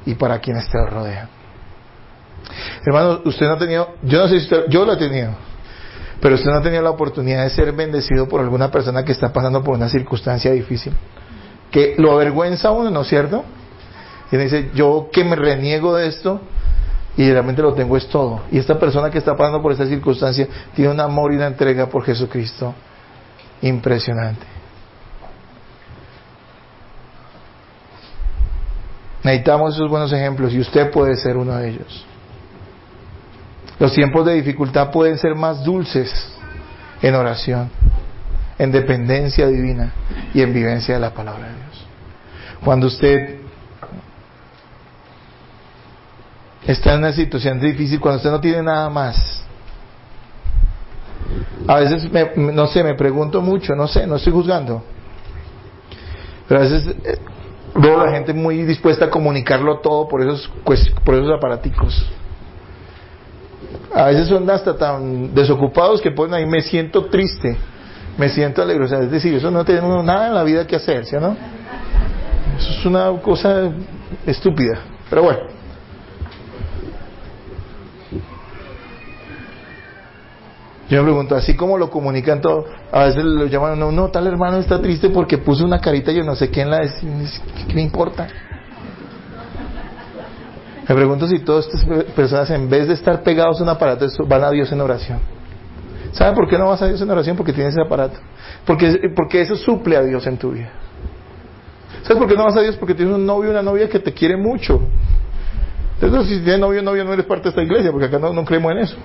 y para quienes te rodean. Hermano, usted no ha tenido, yo no sé si usted, yo lo he tenido, pero usted no ha tenido la oportunidad de ser bendecido por alguna persona que está pasando por una circunstancia difícil, que lo avergüenza a uno, ¿no es cierto? Y él dice: yo que me reniego de esto y realmente lo tengo es todo. Y esta persona que está pasando por esta circunstancia tiene un amor y una entrega por Jesucristo impresionante. Necesitamos esos buenos ejemplos y usted puede ser uno de ellos. Los tiempos de dificultad pueden ser más dulces en oración, en dependencia divina y en vivencia de la palabra de Dios. Cuando usted está en una situación difícil, cuando usted no tiene nada más. A veces me pregunto mucho, no estoy juzgando, pero a veces veo a la gente muy dispuesta a comunicarlo todo por esos aparaticos. A veces son hasta tan desocupados que ponen ahí: me siento triste, me siento alegre. O sea, es decir, eso no tiene uno nada en la vida que hacer, ¿sí o no? Eso es una cosa estúpida, pero bueno. Yo me pregunto, así como lo comunican todo, a veces lo llaman, no, tal hermano está triste porque puso una carita yo no sé qué en la... ¿Qué me importa? Me pregunto si todas estas personas, en vez de estar pegados a un aparato, van a Dios en oración. ¿Sabe por qué no vas a Dios en oración? Porque tienes ese aparato. Porque eso suple a Dios en tu vida. ¿Sabes por qué no vas a Dios? Porque tienes un novio o una novia que te quiere mucho. Entonces, si tienes novio o novia, no eres parte de esta iglesia, porque acá no creemos en eso.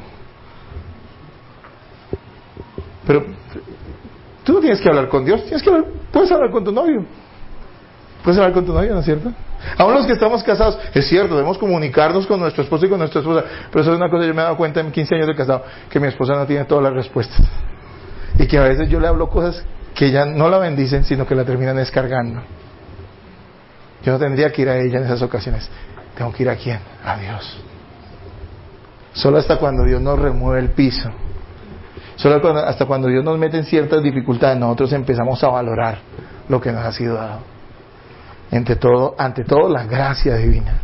Pero tú no tienes que hablar con Dios, puedes hablar con tu novio. Puedes hablar con tu novio, ¿no es cierto? Aún los que estamos casados, es cierto, debemos comunicarnos con nuestro esposo y con nuestra esposa, pero eso es una cosa, yo me he dado cuenta en 15 años de casado, que mi esposa no tiene todas las respuestas. Y que a veces yo le hablo cosas que ella no la bendicen, sino que la terminan descargando. Yo no tendría que ir a ella en esas ocasiones. Tengo que ir a ¿quién? A Dios. Solo hasta cuando Dios nos remueve el piso. Hasta cuando Dios nos mete en ciertas dificultades, nosotros empezamos a valorar lo que nos ha sido dado. Ante todo, la gracia divina.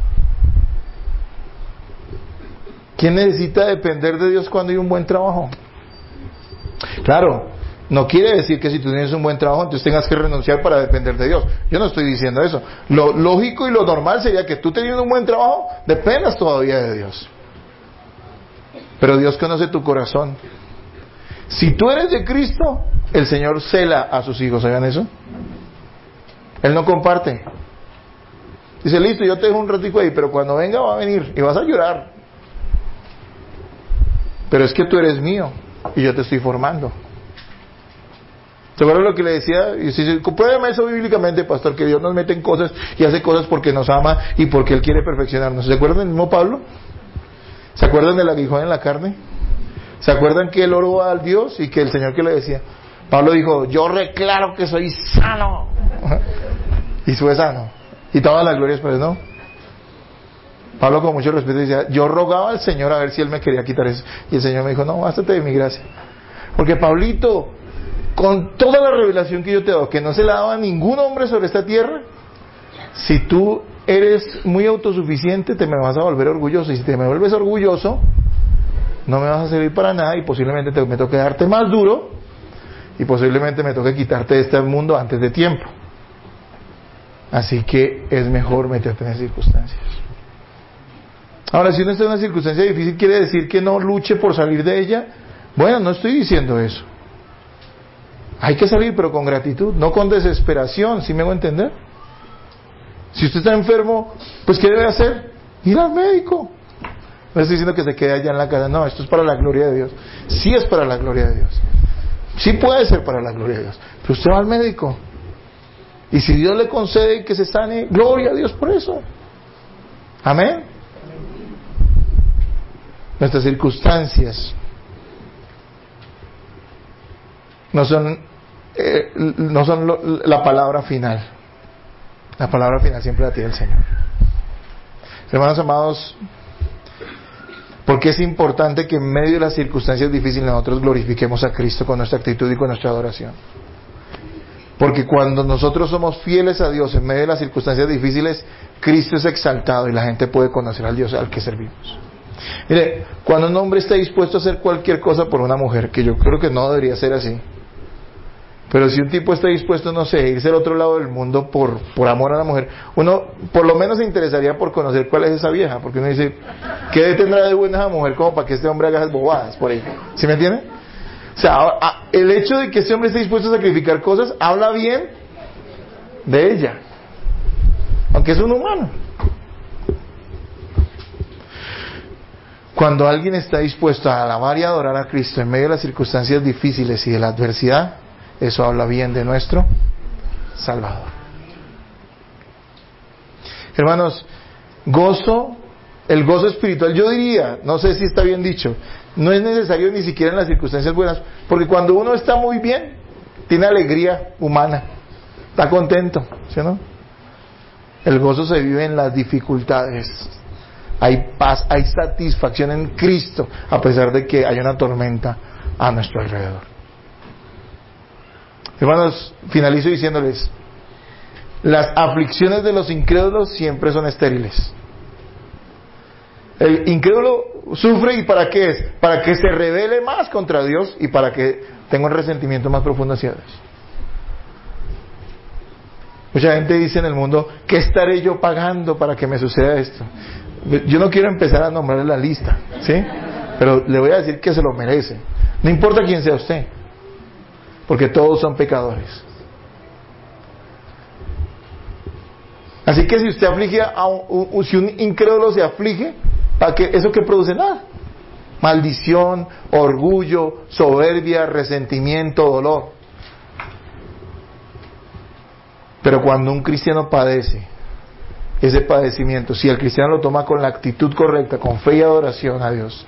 ¿Quién necesita depender de Dios cuando hay un buen trabajo? Claro, no quiere decir que si tú tienes un buen trabajo, entonces tengas que renunciar para depender de Dios. Yo no estoy diciendo eso. Lo lógico y lo normal sería que tú teniendo un buen trabajo, dependas todavía de Dios. Pero Dios conoce tu corazón. Si tú eres de Cristo, el Señor cela a sus hijos, ¿saben eso? Él no comparte. Dice, listo, yo te dejo un ratico ahí, pero cuando venga va a venir y vas a llorar. Pero es que tú eres mío y yo te estoy formando. ¿Te acuerdas lo que le decía? Y si pruébame eso bíblicamente, pastor, que Dios nos mete en cosas y hace cosas porque nos ama y porque Él quiere perfeccionarnos. ¿Se acuerdan del mismo Pablo? ¿Se acuerdan del aguijón en la carne? ¿Se acuerdan que él oró al Dios y que el Señor que le decía? Pablo dijo, yo reclaro que soy sano. Y fue sano. Y todas las glorias, pues no. Pablo con mucho respeto decía, yo rogaba al Señor a ver si Él me quería quitar eso. Y el Señor me dijo, no, bástate de mi gracia. Porque Pablito, con toda la revelación que yo te he dado, que no se la daba a ningún hombre sobre esta tierra, si tú eres muy autosuficiente, te me vas a volver orgulloso. Y si te me vuelves orgulloso, no me vas a servir para nada y posiblemente me toque darte más duro y posiblemente me toque quitarte de este mundo antes de tiempo. Así que es mejor meterte en esas circunstancias. Ahora, si uno está en una circunstancia difícil, ¿quiere decir que no luche por salir de ella? Bueno, no estoy diciendo eso. Hay que salir, pero con gratitud, no con desesperación, ¿sí me hago entender? Si usted está enfermo, pues ¿qué debe hacer? Ir al médico. No estoy diciendo que se quede allá en la casa, no, esto es para la gloria de Dios. Sí es para la gloria de Dios. Sí puede ser para la gloria de Dios. Pero usted va al médico. Y si Dios le concede que se sane, gloria a Dios por eso. Amén. Nuestras circunstancias no son la palabra final. La palabra final siempre la tiene el Señor. Hermanos amados, porque es importante que en medio de las circunstancias difíciles nosotros glorifiquemos a Cristo con nuestra actitud y con nuestra adoración. Porque cuando nosotros somos fieles a Dios en medio de las circunstancias difíciles, Cristo es exaltado y la gente puede conocer al Dios al que servimos. Mire, cuando un hombre está dispuesto a hacer cualquier cosa por una mujer, que yo creo que no debería ser así, pero si un tipo está dispuesto, no sé, a irse al otro lado del mundo por amor a la mujer, uno por lo menos se interesaría por conocer cuál es esa vieja, porque uno dice, ¿qué tendrá de buena esa mujer como para que este hombre haga esas bobadas por ahí? ¿Sí me entiende? O sea, el hecho de que este hombre esté dispuesto a sacrificar cosas, habla bien de ella, aunque es un humano. Cuando alguien está dispuesto a alabar y adorar a Cristo en medio de las circunstancias difíciles y de la adversidad, eso habla bien de nuestro Salvador. Hermanos, el gozo espiritual, yo diría, no sé si está bien dicho, no es necesario ni siquiera en las circunstancias buenas, porque cuando uno está muy bien, tiene alegría humana, está contento, ¿sí o no? El gozo se vive en las dificultades. Hay paz, hay satisfacción en Cristo, a pesar de que hay una tormenta a nuestro alrededor. Hermanos, finalizo diciéndoles, las aflicciones de los incrédulos siempre son estériles. El incrédulo sufre, ¿y para qué es? Para que se rebele más contra Dios y para que tenga un resentimiento más profundo hacia Dios. Mucha gente dice en el mundo, ¿qué estaré yo pagando para que me suceda esto? Yo no quiero empezar a nombrar la lista, ¿sí? Pero le voy a decir que se lo merece. No importa quién sea usted, porque todos son pecadores. Así que si usted aflige si un incrédulo se aflige, ¿para qué? ¿Eso que produce? Nada. Maldición, orgullo, soberbia, resentimiento, dolor. Pero cuando un cristiano padece ese padecimiento, si el cristiano lo toma con la actitud correcta, con fe y adoración a Dios,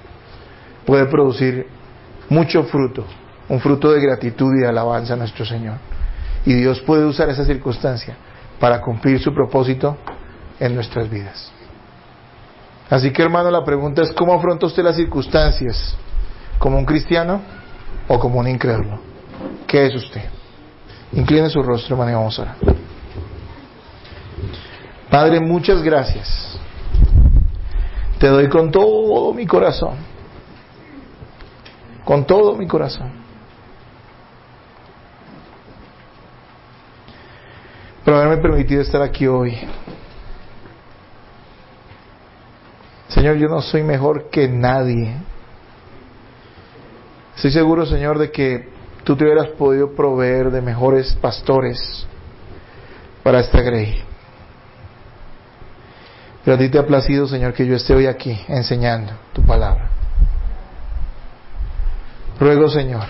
puede producir mucho fruto, un fruto de gratitud y de alabanza a nuestro Señor. Y Dios puede usar esa circunstancia para cumplir su propósito en nuestras vidas. Así que, hermano, la pregunta es, ¿cómo afronta usted las circunstancias? ¿Como un cristiano o como un incrédulo? ¿Qué es usted? Incline su rostro, hermano, y vamos a orar. Padre, muchas gracias. Te doy con todo mi corazón. Con todo mi corazón. Por haberme permitido estar aquí hoy. Señor, yo no soy mejor que nadie. Estoy seguro, Señor, de que Tú te hubieras podido proveer de mejores pastores para esta grey. Pero a Ti te ha placido, Señor, que yo esté hoy aquí enseñando Tu palabra. Ruego, Señor,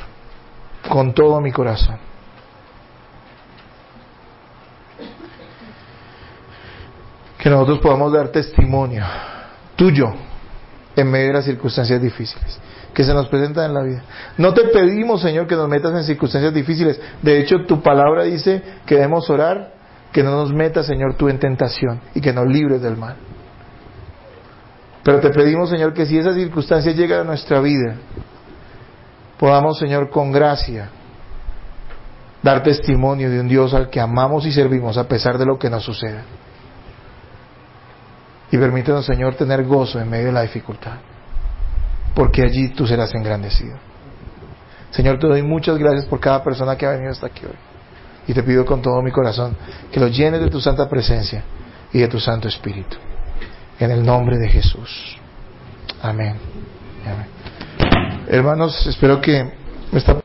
con todo mi corazón, que nosotros podamos dar testimonio Tuyo en medio de las circunstancias difíciles que se nos presentan en la vida. No te pedimos, Señor, que nos metas en circunstancias difíciles. De hecho, Tu palabra dice que debemos orar, que no nos metas, Señor, Tú en tentación y que nos libres del mal. Pero te pedimos, Señor, que si esas circunstancias llegan a nuestra vida, podamos, Señor, con gracia dar testimonio de un Dios al que amamos y servimos a pesar de lo que nos suceda. Y permítanos, Señor, tener gozo en medio de la dificultad, porque allí Tú serás engrandecido. Señor, Te doy muchas gracias por cada persona que ha venido hasta aquí hoy. Y Te pido con todo mi corazón que los llenes de Tu santa presencia y de Tu Santo Espíritu. En el nombre de Jesús. Amén. Amén. Hermanos, espero que esta